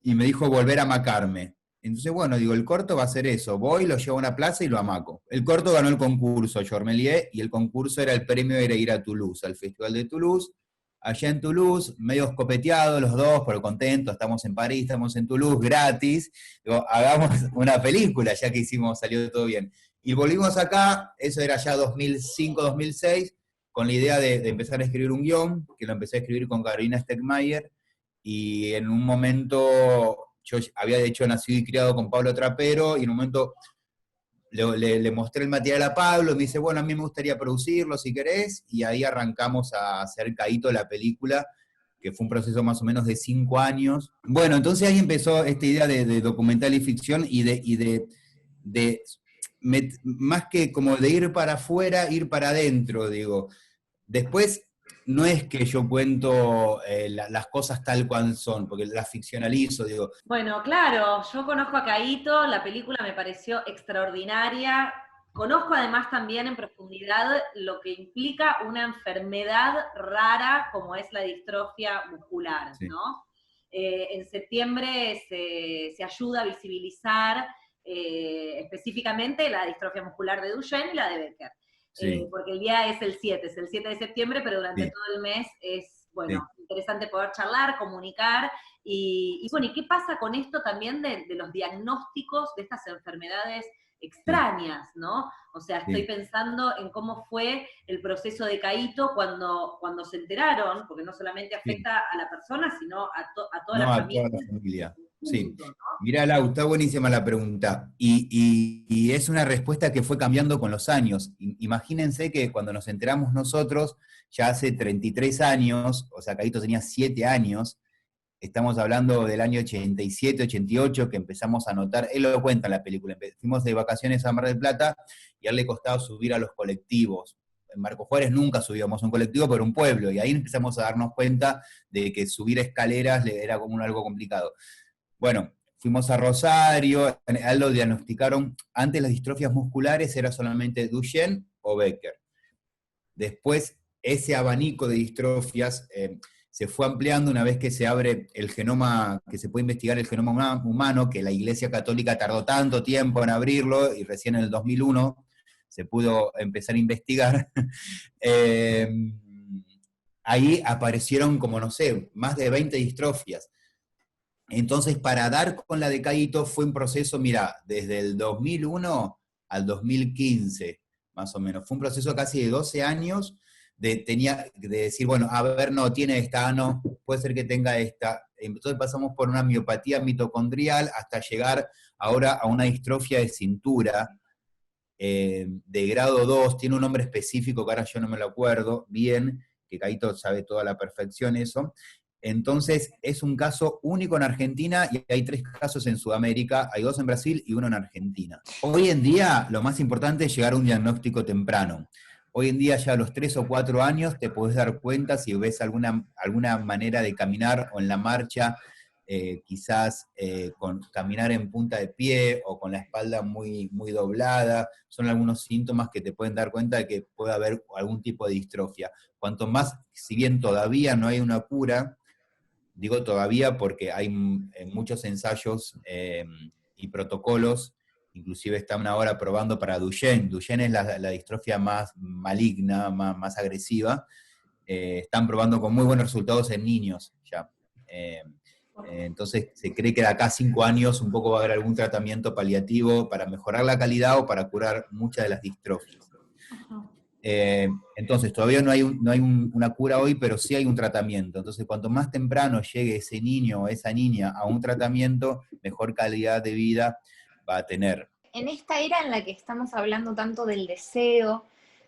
y me dijo volver a amacarme. Entonces, bueno, digo, el corto va a ser eso, voy, lo llevo a una plaza y lo amaco. El corto ganó el concurso Georges Méliès, y el concurso era, el premio era ir a Toulouse, al Festival de Toulouse. Allá en Toulouse, medio escopeteados los dos, pero contentos, estamos en París, estamos en Toulouse, gratis. Digo, hagamos una película, ya que salió todo bien. Y volvimos acá, eso era ya 2005, 2006, con la idea de empezar a escribir un guión, que lo empecé a escribir con Carolina Stegmaier, y en un momento yo había hecho Nacido y Criado con Pablo Trapero, y en un momento le mostré el material a Pablo, y me dice, bueno, a mí me gustaría producirlo si querés, y ahí arrancamos a hacer Caíto, la película, que fue un proceso más o menos de 5 años. Bueno, entonces ahí empezó esta idea de documental y ficción, más que como de ir para afuera, ir para adentro, digo. Después, no es que yo cuento las cosas tal cual son, porque las ficcionalizo, digo. Bueno, claro, yo conozco a Caíto, la película me pareció extraordinaria. Conozco además también en profundidad lo que implica una enfermedad rara como es la distrofia muscular, sí, ¿no? En septiembre se ayuda a visibilizar específicamente la distrofia muscular de Duchenne y la de Becker. Sí. Porque el día es el 7 de septiembre, pero durante sí, todo el mes es, bueno, sí, interesante poder charlar, comunicar, y bueno, ¿y qué pasa con esto también de los diagnósticos de estas enfermedades extrañas, ¿no? O sea, estoy sí, pensando en cómo fue el proceso de Caíto cuando se enteraron, porque no solamente afecta sí, a la persona, sino a toda la familia. Toda la familia. Sí, mirá, Lau, está buenísima la pregunta, y es una respuesta que fue cambiando con los años. Imagínense que cuando nos enteramos nosotros, ya hace 33 años, o sea, Caíto tenía 7 años, estamos hablando del año 87, 88, que empezamos a notar, él lo cuenta en la película, fuimos de vacaciones a Mar del Plata, y a él le costaba subir a los colectivos. En Marco Juárez nunca subíamos a un colectivo, pero un pueblo, y ahí empezamos a darnos cuenta de que subir escaleras era como algo complicado. Bueno, fuimos a Rosario, a él lo diagnosticaron, antes las distrofias musculares era solamente Duchenne o Becker. Después ese abanico de distrofias se fue ampliando una vez que se abre el genoma, que se puede investigar el genoma humano, que la Iglesia Católica tardó tanto tiempo en abrirlo, y recién en el 2001 se pudo empezar a investigar. Ahí aparecieron como, no sé, más de 20 distrofias. Entonces, para dar con la de Caíto fue un proceso, mira, desde el 2001 al 2015, más o menos. Fue un proceso casi de 12 años de decir, bueno, a ver, no, tiene esta, no, puede ser que tenga esta. Entonces pasamos por una miopatía mitocondrial hasta llegar ahora a una distrofia de cintura de grado 2, tiene un nombre específico que ahora yo no me lo acuerdo bien, que Caíto sabe toda la perfección eso. Entonces, es un caso único en Argentina, y hay 3 casos en Sudamérica, hay 2 en Brasil y 1 en Argentina. Hoy en día, lo más importante es llegar a un diagnóstico temprano. Hoy en día, ya a los 3 o 4 años, te podés dar cuenta si ves alguna manera de caminar o en la marcha quizás con caminar en punta de pie o con la espalda muy, muy doblada, son algunos síntomas que te pueden dar cuenta de que puede haber algún tipo de distrofia. Cuanto más, si bien todavía no hay una cura, digo todavía porque hay muchos ensayos y protocolos, inclusive están ahora probando para Duchenne. Duchenne es la distrofia más maligna, más agresiva. Están probando con muy buenos resultados en niños ya. Entonces se cree que de acá a 5 años un poco va a haber algún tratamiento paliativo para mejorar la calidad o para curar muchas de las distrofias. Entonces todavía no hay una cura hoy, pero sí hay un tratamiento. Entonces cuanto más temprano llegue ese niño o esa niña a un tratamiento, mejor calidad de vida va a tener. En esta era en la que estamos hablando tanto del deseo,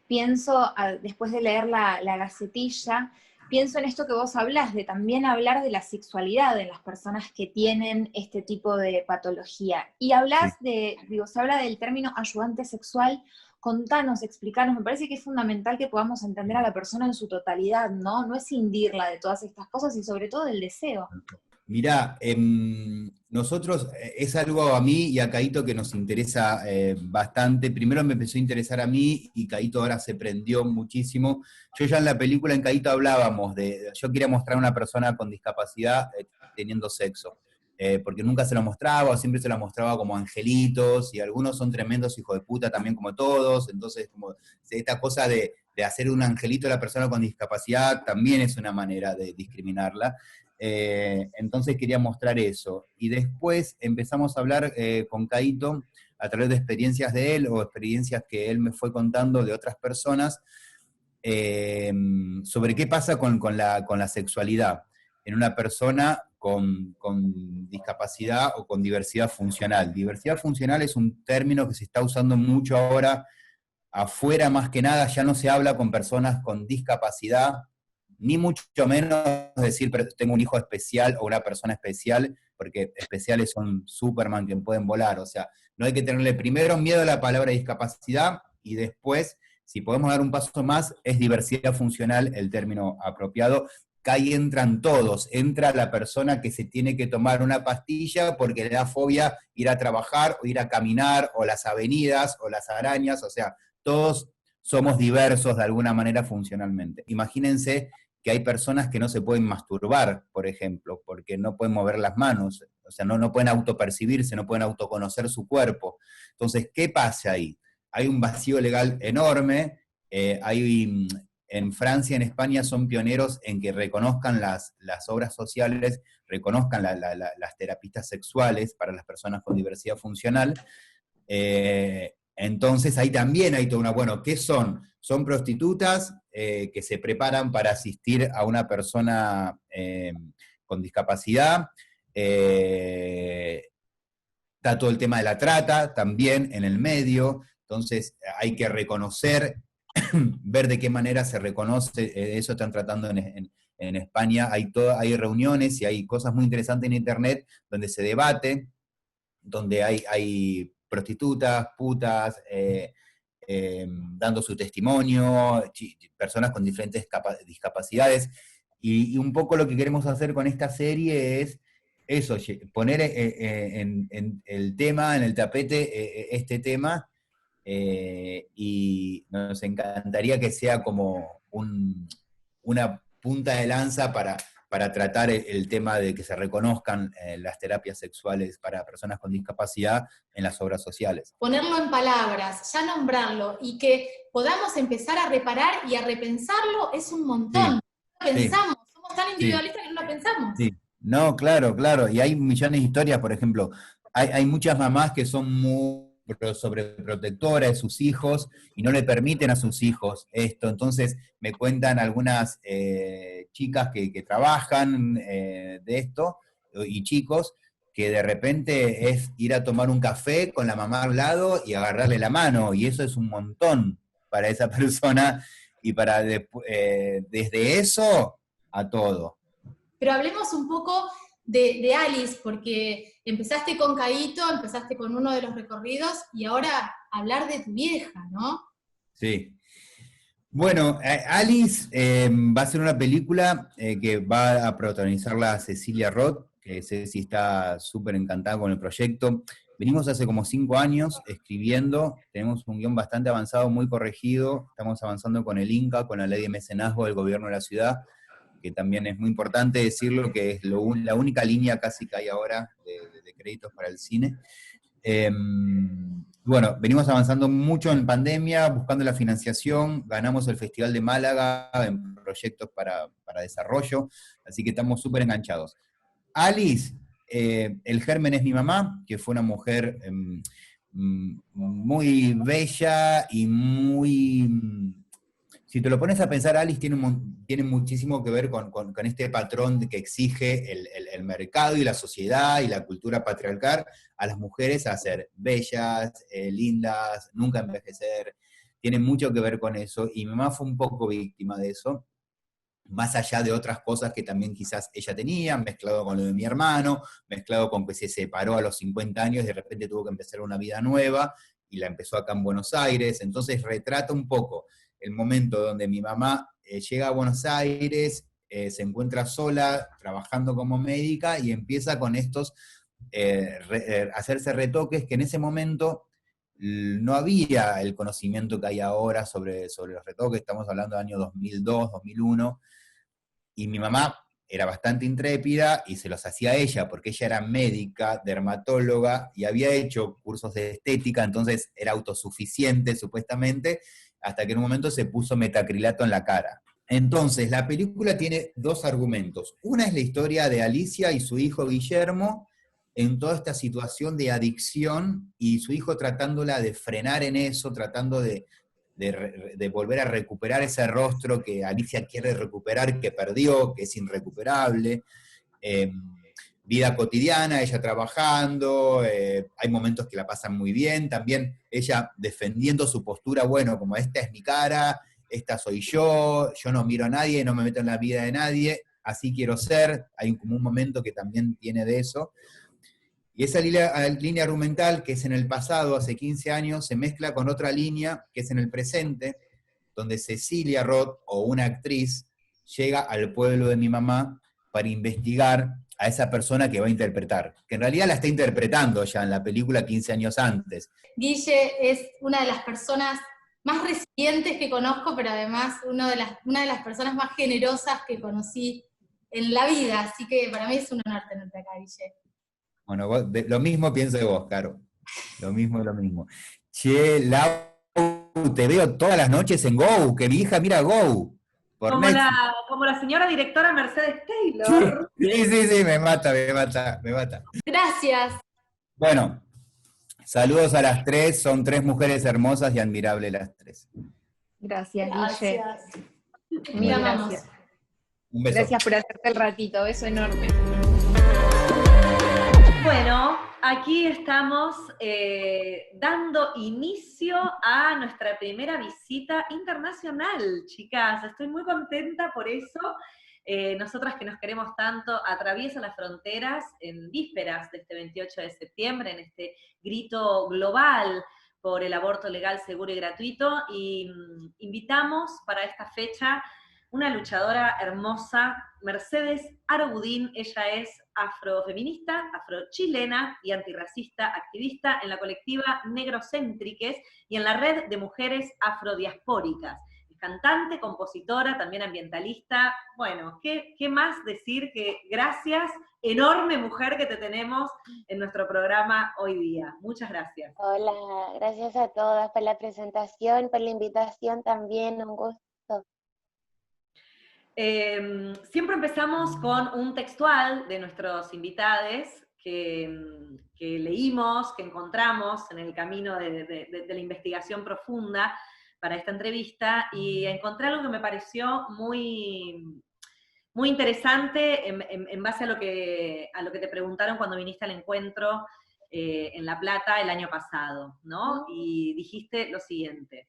pienso, después de leer la Gacetilla, pienso en esto que vos hablás, de también hablar de la sexualidad de las personas que tienen este tipo de patología. Y hablás se habla del término ayudante sexual. Contanos, explicanos, me parece que es fundamental que podamos entender a la persona en su totalidad, ¿no? No escindirla de todas estas cosas y sobre todo del deseo. Mirá, nosotros, es algo a mí y a Caíto que nos interesa bastante. Primero me empezó a interesar a mí y Caíto ahora se prendió muchísimo. Yo ya en la película en Caíto hablábamos yo quería mostrar a una persona con discapacidad teniendo sexo, porque nunca se lo mostraba, o siempre se lo mostraba como angelitos, y algunos son tremendos hijos de puta también como todos, entonces como esta cosa de hacer un angelito a la persona con discapacidad también es una manera de discriminarla. Entonces quería mostrar eso. Y después empezamos a hablar con Caíto a través de experiencias de él o experiencias que él me fue contando de otras personas sobre qué pasa con la sexualidad en una persona con discapacidad o con diversidad funcional. Diversidad funcional es un término que se está usando mucho ahora afuera, más que nada, ya no se habla con personas con discapacidad, ni mucho menos decir tengo un hijo especial o una persona especial, porque especiales son Superman que pueden volar, o sea, no hay que tenerle primero miedo a la palabra discapacidad y después, si podemos dar un paso más, es diversidad funcional el término apropiado, que ahí entran todos, entra la persona que se tiene que tomar una pastilla porque le da fobia ir a trabajar o ir a caminar, o las avenidas, o las arañas, o sea, todos somos diversos de alguna manera funcionalmente. Imagínense que hay personas que no se pueden masturbar, por ejemplo, porque no pueden mover las manos, o sea, no pueden autopercibirse, no pueden autoconocer su cuerpo. Entonces, ¿qué pasa ahí? Hay un vacío legal enorme, en Francia, en España son pioneros en que reconozcan las obras sociales, reconozcan las terapistas sexuales para las personas con diversidad funcional. Entonces ahí también hay toda bueno, ¿qué son? Son prostitutas que se preparan para asistir a una persona con discapacidad. Está todo el tema de la trata también en el medio, entonces hay que reconocer, ver de qué manera se reconoce, eso están tratando en España, hay reuniones y hay cosas muy interesantes en internet donde se debate, donde hay prostitutas, putas, dando su testimonio, personas con diferentes discapacidades, y un poco lo que queremos hacer con esta serie es eso, poner en el tema, en el tapete, este tema, y nos encantaría que sea como una punta de lanza para tratar el tema de que se reconozcan las terapias sexuales para personas con discapacidad en las obras sociales. Ponerlo en palabras, ya nombrarlo, y que podamos empezar a reparar y a repensarlo es un montón. Sí. No pensamos, sí. Somos tan individualistas que no lo pensamos. Sí. No, claro, y hay millones de historias, por ejemplo, hay muchas mamás que son muy sobreprotectoras de sus hijos y no le permiten a sus hijos esto, entonces me cuentan algunas chicas que trabajan de esto, y chicos, que de repente es ir a tomar un café con la mamá al lado y agarrarle la mano, y eso es un montón para esa persona, y para desde eso a todo. Pero hablemos un poco de Alice, porque empezaste con Caíto, empezaste con uno de los recorridos, y ahora hablar de tu vieja, ¿no? Sí. Bueno, Alice va a ser una película que va a protagonizarla Cecilia Roth, que Ceci está súper encantada con el proyecto. Venimos hace como 5 años escribiendo, tenemos un guión bastante avanzado, muy corregido, estamos avanzando con el INCA, con la ley de mecenazgo del gobierno de la ciudad, que también es muy importante decirlo, que es la única línea casi que hay ahora de créditos para el cine. Bueno, venimos avanzando mucho en pandemia, buscando la financiación, ganamos el Festival de Málaga en proyectos para desarrollo, así que estamos súper enganchados. Alice, el germen es mi mamá, que fue una mujer muy bella y muy... Si te lo pones a pensar, Alice tiene muchísimo que ver con este patrón que exige el mercado y la sociedad y la cultura patriarcal a las mujeres a ser bellas, lindas, nunca envejecer. Tiene mucho que ver con eso, y mi mamá fue un poco víctima de eso, más allá de otras cosas que también quizás ella tenía, mezclado con lo de mi hermano, mezclado con que se separó a los 50 años y de repente tuvo que empezar una vida nueva, y la empezó acá en Buenos Aires. Entonces retrata un poco el momento donde mi mamá llega a Buenos Aires, se encuentra sola, trabajando como médica, y empieza con estos, hacerse retoques que en ese momento no había el conocimiento que hay ahora sobre los retoques. Estamos hablando del año 2002, 2001, y mi mamá era bastante intrépida y se los hacía ella, porque ella era médica, dermatóloga, y había hecho cursos de estética, entonces era autosuficiente supuestamente, hasta que en un momento se puso metacrilato en la cara. Entonces, la película tiene dos argumentos. Una es la historia de Alicia y su hijo Guillermo en toda esta situación de adicción, y su hijo tratándola de frenar en eso, tratando de volver a recuperar ese rostro que Alicia quiere recuperar, que perdió, que es irrecuperable. Vida cotidiana, ella trabajando, hay momentos que la pasan muy bien, también ella defendiendo su postura, bueno, como esta es mi cara, esta soy yo no miro a nadie, no me meto en la vida de nadie, así quiero ser. Hay como un momento que también tiene de eso. Y esa línea argumental, que es en el pasado, hace 15 años, se mezcla con otra línea, que es en el presente, donde Cecilia Roth, o una actriz, llega al pueblo de mi mamá para investigar a esa persona que va a interpretar, que en realidad la está interpretando ya en la película 15 años antes. Guille es una de las personas más resilientes que conozco, pero además una de las personas más generosas que conocí en la vida, así que para mí es un honor tenerte acá, Guille. Bueno, lo mismo pienso de vos, Caro. Lo mismo. Che, Lau, te veo todas las noches en Go, que mi hija mira Go. Como la señora directora Mercedes Taylor. Sí, me mata. Gracias. Bueno, saludos a las tres, son 3 mujeres hermosas y admirables las 3. Gracias, Guille. Mil gracias. Un beso. Gracias por hacerte el ratito, beso enorme. Bueno, aquí estamos dando inicio a nuestra primera visita internacional, chicas. Estoy muy contenta por eso. Nosotras que nos queremos tanto, atraviesa las fronteras en vísperas de este 28 de septiembre, en este grito global por el aborto legal, seguro y gratuito, y invitamos para esta fecha una luchadora hermosa, Mercedes Arobudín. Ella es afrofeminista, afrochilena y antirracista, activista en la colectiva Negrocéntriques y en la red de mujeres afrodiaspóricas. Es cantante, compositora, también ambientalista. Bueno, ¿qué más decir que gracias, enorme mujer que te tenemos en nuestro programa hoy día? Muchas gracias. Hola, gracias a todas por la presentación, por la invitación también, un gusto. Siempre empezamos con un textual de nuestros invitados que leímos, que encontramos en el camino de la investigación profunda para esta entrevista, y encontré algo que me pareció muy, muy interesante en base a lo que te preguntaron cuando viniste al encuentro en La Plata el año pasado, ¿no? Y dijiste lo siguiente: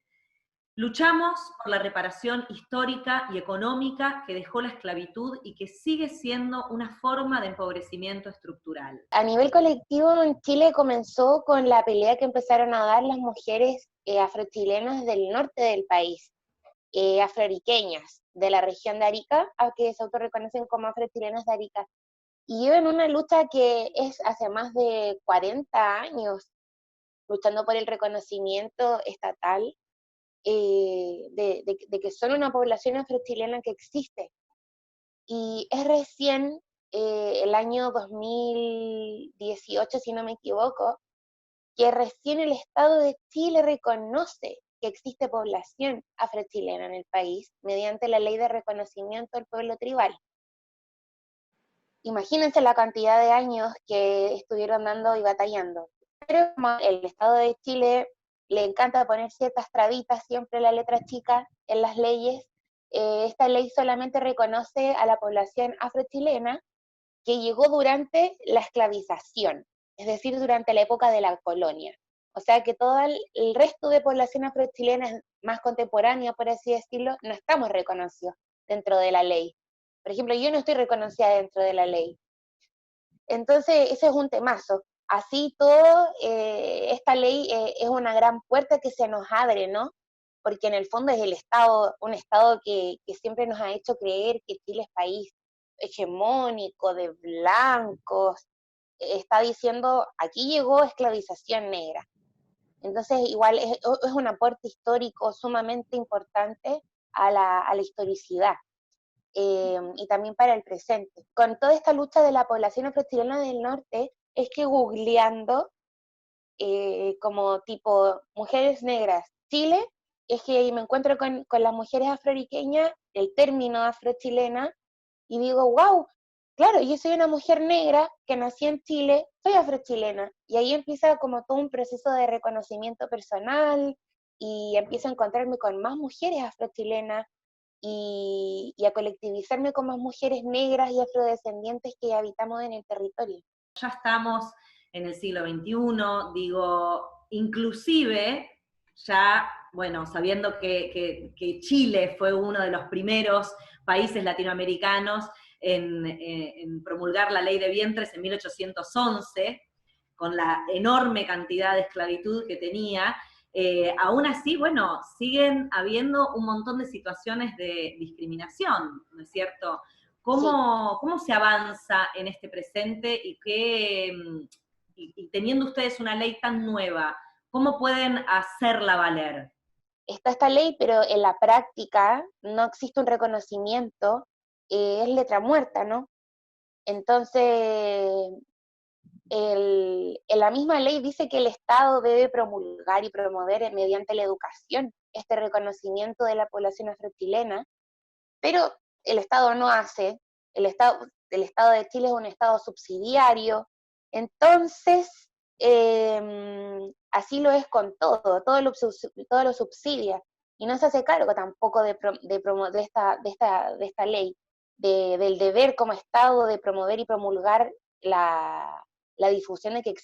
luchamos por la reparación histórica y económica que dejó la esclavitud y que sigue siendo una forma de empobrecimiento estructural. A nivel colectivo en Chile comenzó con la pelea que empezaron a dar las mujeres afrochilenas del norte del país, afroariqueñas, de la región de Arica, a que se autorreconocen como afrochilenas de Arica. y llevan una lucha que es hace más de 40 años, luchando por el reconocimiento estatal de que son una población afrochilena que existe. Y es recién el año 2018, si no me equivoco, que recién el Estado de Chile reconoce que existe población afrochilena en el país mediante la ley de reconocimiento del pueblo tribal. Imagínense la cantidad de años que estuvieron dando y batallando. Pero como el Estado de Chile le encanta poner ciertas trabitas siempre en la letra chica en las leyes, esta ley solamente reconoce a la población afrochilena que llegó durante la esclavización, es decir, durante la época de la colonia. O sea que todo el resto de población afrochilena más contemporánea, por así decirlo, no estamos reconocidos dentro de la ley. Por ejemplo, yo no estoy reconocida dentro de la ley. Entonces, ese es un temazo. Así todo, esta ley es una gran puerta que se nos abre, ¿no? Porque en el fondo es el Estado, un Estado que siempre nos ha hecho creer que Chile es país hegemónico, de blancos, está diciendo, aquí llegó esclavización negra. Entonces, igual es un aporte histórico sumamente importante a la historicidad. Y también para el presente. Con toda esta lucha de la población afrochilena del norte, es que googleando como tipo mujeres negras Chile, es que me encuentro con las mujeres afroriqueñas, el término afrochilena, y digo, wow, claro, yo soy una mujer negra que nací en Chile, soy afrochilena, y ahí empieza como todo un proceso de reconocimiento personal, y empiezo a encontrarme con más mujeres afrochilenas, y a colectivizarme con más mujeres negras y afrodescendientes que habitamos en el territorio. Ya estamos en el siglo XXI, digo, inclusive ya, bueno, sabiendo que Chile fue uno de los primeros países latinoamericanos en promulgar la ley de vientres en 1811, con la enorme cantidad de esclavitud que tenía, aún así, bueno, siguen habiendo un montón de situaciones de discriminación, ¿no es cierto? ¿Cómo se avanza en este presente y teniendo ustedes una ley tan nueva, cómo pueden hacerla valer? Está esta ley, pero en la práctica no existe un reconocimiento, es letra muerta, ¿no? Entonces, en la misma ley dice que el Estado debe promulgar y promover mediante la educación este reconocimiento de la población afrochilena, pero el Estado no hace, el Estado de Chile es un Estado subsidiario, entonces así lo es con todo lo subsidia, y no se hace cargo tampoco de esta ley, del deber como Estado de promover y promulgar la difusión de que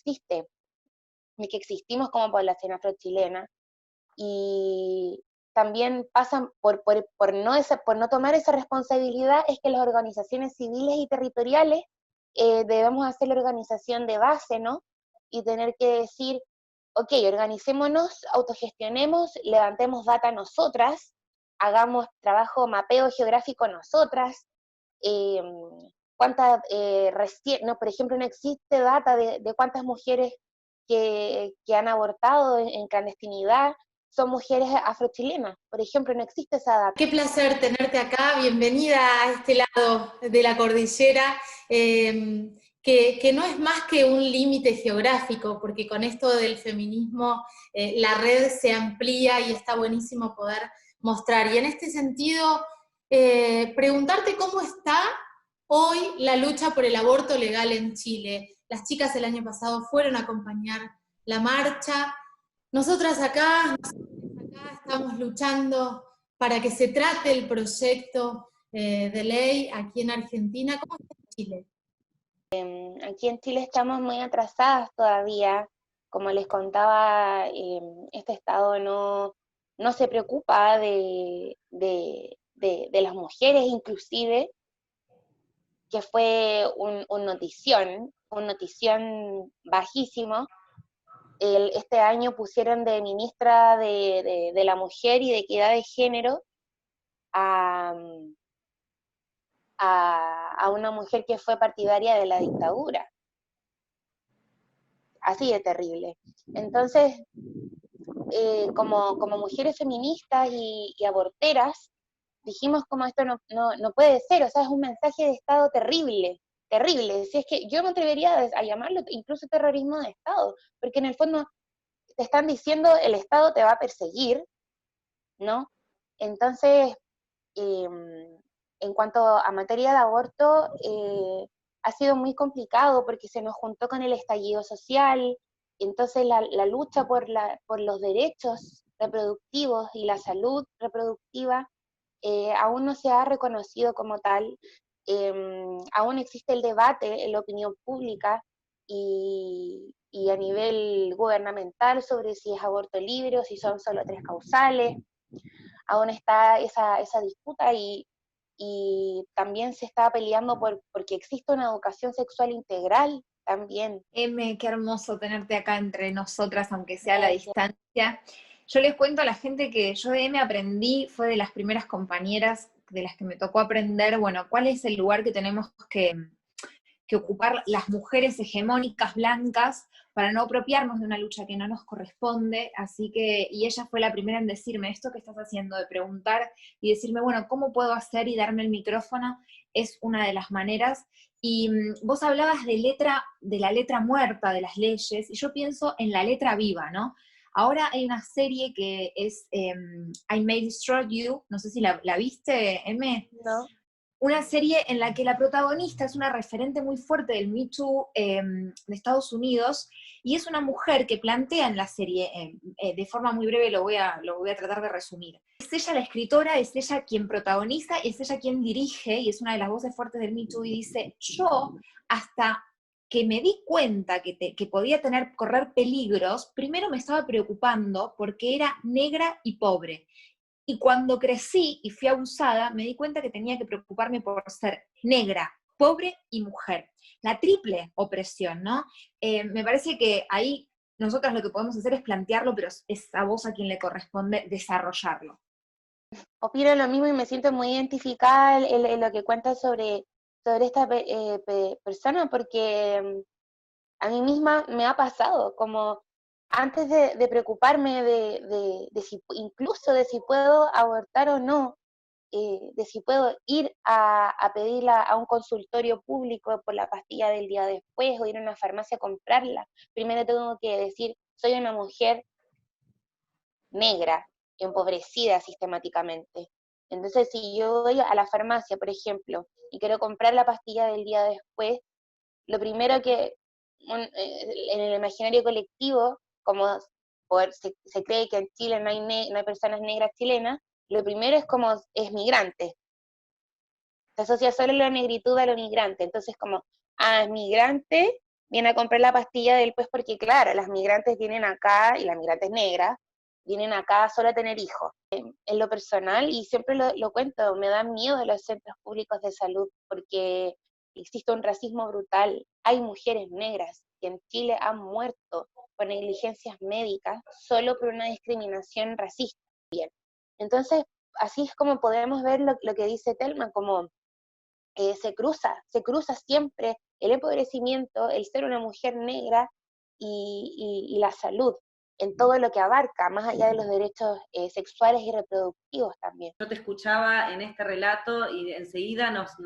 existimos como población afrochilena, y también pasan por no tomar esa responsabilidad, es que las organizaciones civiles y territoriales debemos hacer la organización de base, ¿no? Y tener que decir, ok, organicémonos, autogestionemos, levantemos data nosotras, hagamos trabajo mapeo geográfico nosotras, eh, por ejemplo, no existe data de cuántas mujeres que han abortado en clandestinidad son mujeres afrochilenas, por ejemplo, no existe esa data. Qué placer tenerte acá, bienvenida a este lado de la cordillera, que no es más que un límite geográfico, porque con esto del feminismo la red se amplía y está buenísimo poder mostrar. Y en este sentido, preguntarte cómo está hoy la lucha por el aborto legal en Chile. Las chicas el año pasado fueron a acompañar la marcha. Nosotras acá estamos luchando para que se trate el proyecto de ley aquí en Argentina. ¿Cómo está en Chile? Aquí en Chile estamos muy atrasadas todavía. Como les contaba, este Estado no se preocupa de las mujeres inclusive, que fue un notición bajísimo. Este año pusieron de ministra de la Mujer y de Equidad de Género a a una mujer que fue partidaria de la dictadura. Así de terrible. Entonces, como mujeres feministas y aborteras, dijimos como esto no puede ser, o sea, es un mensaje de Estado terrible, terrible. Si es que yo me atrevería a llamarlo incluso terrorismo de Estado, porque en el fondo te están diciendo el Estado te va a perseguir, ¿no? Entonces, en cuanto a materia de aborto, ha sido muy complicado porque se nos juntó con el estallido social, entonces la lucha por los derechos reproductivos y la salud reproductiva aún no se ha reconocido como tal, aún existe el debate en la opinión pública y a nivel gubernamental sobre si es aborto libre o si son solo 3 causales, aún está esa disputa y también se está peleando porque existe una educación sexual integral también. Qué hermoso tenerte acá entre nosotras, aunque sea a la distancia. Yo les cuento a la gente que yo de aprendí, fue de las primeras compañeras de las que me tocó aprender, bueno, cuál es el lugar que tenemos que ocupar las mujeres hegemónicas blancas para no apropiarnos de una lucha que no nos corresponde, así que, y ella fue la primera en decirme esto que estás haciendo, de preguntar y decirme, bueno, ¿cómo puedo hacer? Y darme el micrófono, es una de las maneras. Y vos hablabas de la letra muerta de las leyes, y yo pienso en la letra viva, ¿no? Ahora hay una serie que es I May Destroy You, no sé si la viste, M. ¿No? Una serie en la que la protagonista es una referente muy fuerte del Me Too de Estados Unidos, y es una mujer que plantea en la serie, de forma muy breve lo voy a tratar de resumir. Es ella la escritora, es ella quien protagoniza, es ella quien dirige, y es una de las voces fuertes del Me Too, y dice, yo hasta que me di cuenta que podía correr peligros, primero me estaba preocupando porque era negra y pobre. Y cuando crecí y fui abusada, me di cuenta que tenía que preocuparme por ser negra, pobre y mujer. La triple opresión, ¿no? Me parece que ahí nosotras lo que podemos hacer es plantearlo, pero es a vos a quien le corresponde desarrollarlo. Opino lo mismo y me siento muy identificada en lo que cuentas sobre esta persona, porque a mí misma me ha pasado, como antes de preocuparme de si, incluso de si puedo abortar o no, de si puedo ir a pedirla a un consultorio público por la pastilla del día después o ir a una farmacia a comprarla, primero tengo que decir, soy una mujer negra, empobrecida sistemáticamente. Entonces, si yo voy a la farmacia, por ejemplo, y quiero comprar la pastilla del día después, lo primero que en el imaginario colectivo, como se cree que en Chile no hay personas negras chilenas, lo primero es como es migrante. Se asocia solo la negritud a lo migrante. Entonces, como, es migrante, viene a comprar la pastilla después porque, claro, las migrantes vienen acá, y las migrantes negras, vienen acá solo a tener hijos. En lo personal, y siempre lo cuento, me dan miedo de los centros públicos de salud porque existe un racismo brutal. Hay mujeres negras que en Chile han muerto por negligencias médicas solo por una discriminación racista. Bien. Entonces, así es como podemos ver lo que dice Telma, como se cruza siempre el empobrecimiento, el ser una mujer negra y la salud, en todo lo que abarca, más allá de los derechos sexuales y reproductivos también. Yo te escuchaba en este relato y enseguida nos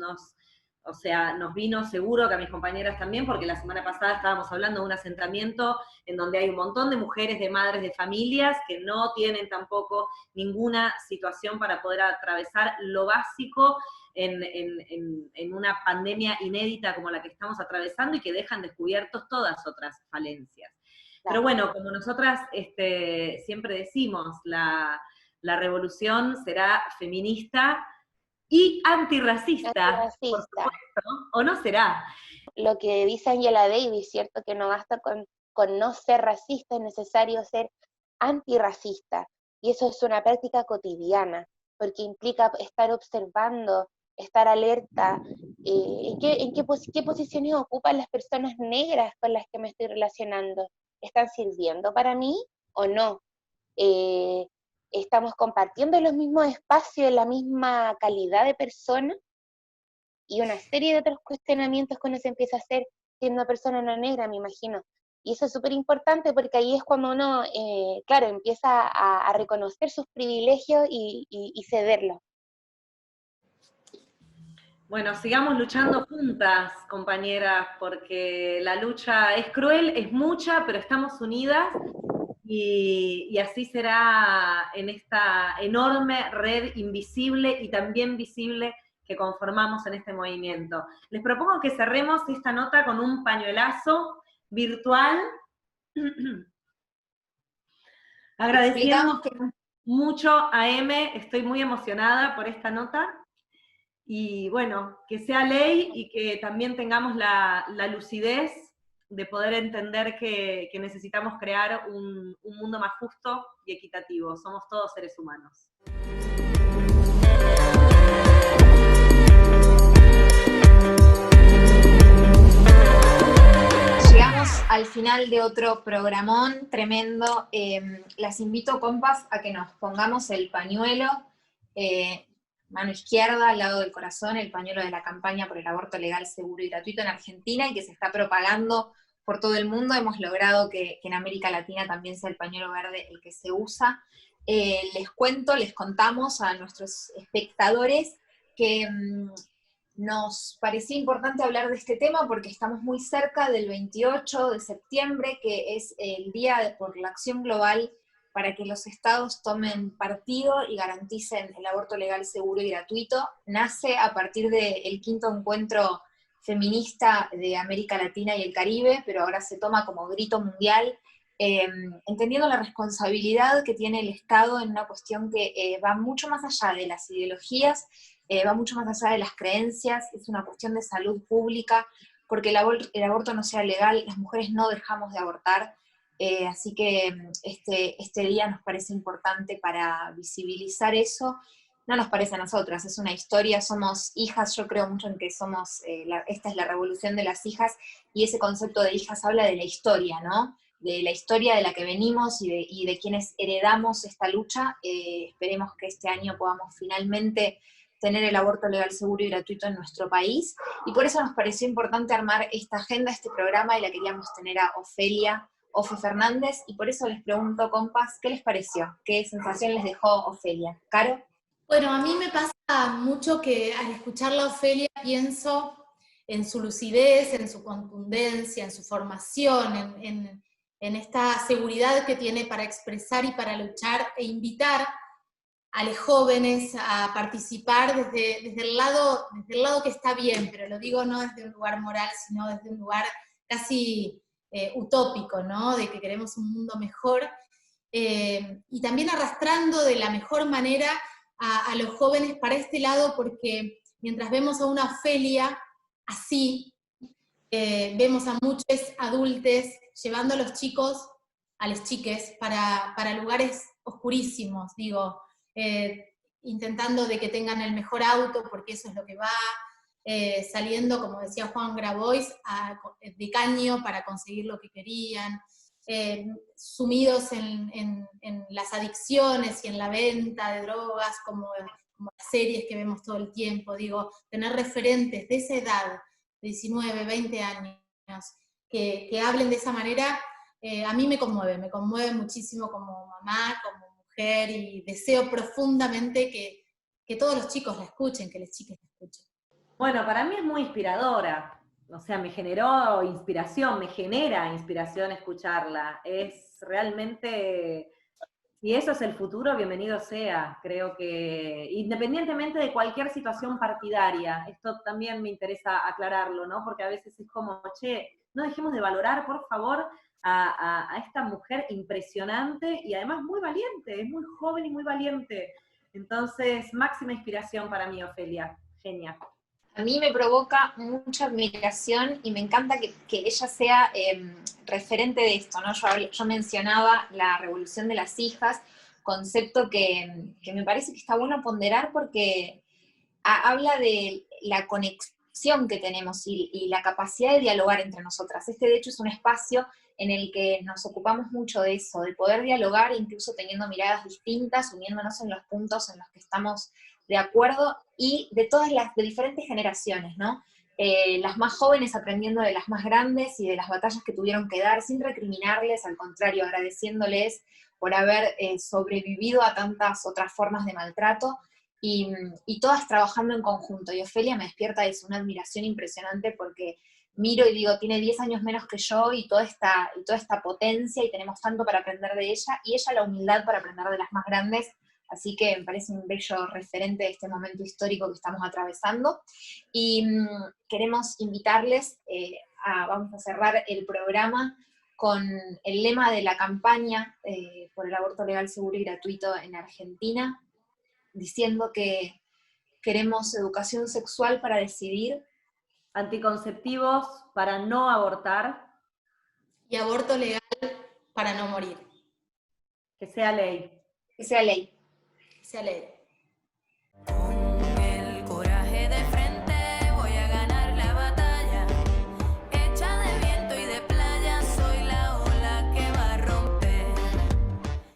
vino seguro que a mis compañeras también, porque la semana pasada estábamos hablando de un asentamiento en donde hay un montón de mujeres, de madres, de familias que no tienen tampoco ninguna situación para poder atravesar lo básico en una pandemia inédita como la que estamos atravesando y que dejan descubiertos todas otras falencias. Pero bueno, como nosotras siempre decimos, la revolución será feminista y antirracista, por supuesto, ¿o no será? Lo que dice Angela Davis, ¿cierto? Que no basta con no ser racista, es necesario ser antirracista. Y eso es una práctica cotidiana, porque implica estar observando, estar alerta, qué posiciones ocupan las personas negras con las que me estoy relacionando. ¿Están sirviendo para mí o no? ¿Estamos compartiendo los mismos espacios, la misma calidad de persona? y una serie de otros cuestionamientos que uno se empieza a hacer siendo una persona no negra, me imagino. Y eso es súper importante porque ahí es cuando uno, claro, empieza a reconocer sus privilegios y cederlos. Bueno, sigamos luchando juntas, compañeras, porque la lucha es cruel, es mucha, pero estamos unidas y así será en esta enorme red invisible y también visible que conformamos en este movimiento. Les propongo que cerremos esta nota con un pañuelazo virtual, agradeciendo mucho a M, estoy muy emocionada por esta nota, y bueno, que sea ley y que también tengamos la lucidez de poder entender que necesitamos crear un mundo más justo y equitativo. Somos todos seres humanos. Llegamos al final de otro programón tremendo. Las invito, compas, a que nos pongamos el pañuelo, mano izquierda al lado del corazón, el pañuelo de la campaña por el aborto legal, seguro y gratuito en Argentina, y que se está propagando por todo el mundo. Hemos logrado que en América Latina también sea el pañuelo verde el que se usa. Les contamos a nuestros espectadores que nos parecía importante hablar de este tema porque estamos muy cerca del 28 de septiembre, que es el Día por la Acción Global para que los estados tomen partido y garanticen el aborto legal, seguro y gratuito. Nace a partir del quinto encuentro feminista de América Latina y el Caribe, pero ahora se toma como grito mundial, entendiendo la responsabilidad que tiene el Estado en una cuestión que va mucho más allá de las ideologías, va mucho más allá de las creencias, es una cuestión de salud pública, porque el aborto no sea legal, las mujeres no dejamos de abortar, así que este día nos parece importante para visibilizar eso. No nos parece a nosotras, es una historia, somos hijas, yo creo mucho en que somos, esta es la revolución de las hijas, y ese concepto de hijas habla de la historia, ¿no? De la historia de la que venimos y de quienes heredamos esta lucha. Esperemos que este año podamos finalmente tener el aborto legal, seguro y gratuito en nuestro país, y por eso nos pareció importante armar esta agenda, este programa, y la queríamos tener a Ofe Fernández, y por eso les pregunto, compas, ¿qué les pareció? ¿Qué sensación les dejó Ofelia? ¿Caro? Bueno, a mí me pasa mucho que al escucharla a Ofelia pienso en su lucidez, en su contundencia, en su formación, en esta seguridad que tiene para expresar y para luchar e invitar a los jóvenes a participar desde el lado que está bien, pero lo digo no desde un lugar moral, sino desde un lugar casi utópico, ¿no? De que queremos un mundo mejor, y también arrastrando de la mejor manera a los jóvenes para este lado, porque mientras vemos a una Ofelia así, vemos a muchos adultos llevando a los chicos, a las chiques, para lugares oscurísimos, digo, intentando de que tengan el mejor auto, porque eso es lo que va, saliendo, como decía Juan Grabois, de caño para conseguir lo que querían, sumidos en las adicciones y en la venta de drogas, como las series que vemos todo el tiempo. Digo, tener referentes de esa edad, 19, 20 años, que hablen de esa manera, a mí me conmueve muchísimo como mamá, como mujer, y deseo profundamente que todos los chicos la escuchen, que las chicas la escuchen. Bueno, para mí es muy inspiradora, o sea, me generó inspiración, me genera inspiración escucharla, es realmente, si eso es el futuro, bienvenido sea. Creo que independientemente de cualquier situación partidaria, esto también me interesa aclararlo, ¿no? Porque a veces es como, che, no dejemos de valorar, por favor, a esta mujer impresionante y además muy valiente, es muy joven y muy valiente. Entonces, máxima inspiración para mí, Ofelia, genial. A mí me provoca mucha admiración y me encanta que ella sea referente de esto, ¿no? Yo mencionaba la revolución de las hijas, concepto que me parece que está bueno ponderar porque habla de la conexión que tenemos y la capacidad de dialogar entre nosotras. Este, de hecho, es un espacio en el que nos ocupamos mucho de eso, de poder dialogar incluso teniendo miradas distintas, uniéndonos en los puntos en los que estamos de acuerdo, y de todas de diferentes generaciones, ¿no? Las más jóvenes aprendiendo de las más grandes y de las batallas que tuvieron que dar, sin recriminarles, al contrario, agradeciéndoles por haber sobrevivido a tantas otras formas de maltrato, y todas trabajando en conjunto. Y Ofelia me despierta eso, una admiración impresionante, porque miro y digo, tiene 10 años menos que yo, y toda esta potencia, y tenemos tanto para aprender de ella, y ella la humildad para aprender de las más grandes. Así que me parece un bello referente de este momento histórico que estamos atravesando. Y queremos invitarles, vamos a cerrar el programa con el lema de la campaña por el aborto legal, seguro y gratuito en Argentina, diciendo que queremos educación sexual para decidir, anticonceptivos para no abortar, y aborto legal para no morir. que sea ley. que sea ley. Que sea ley.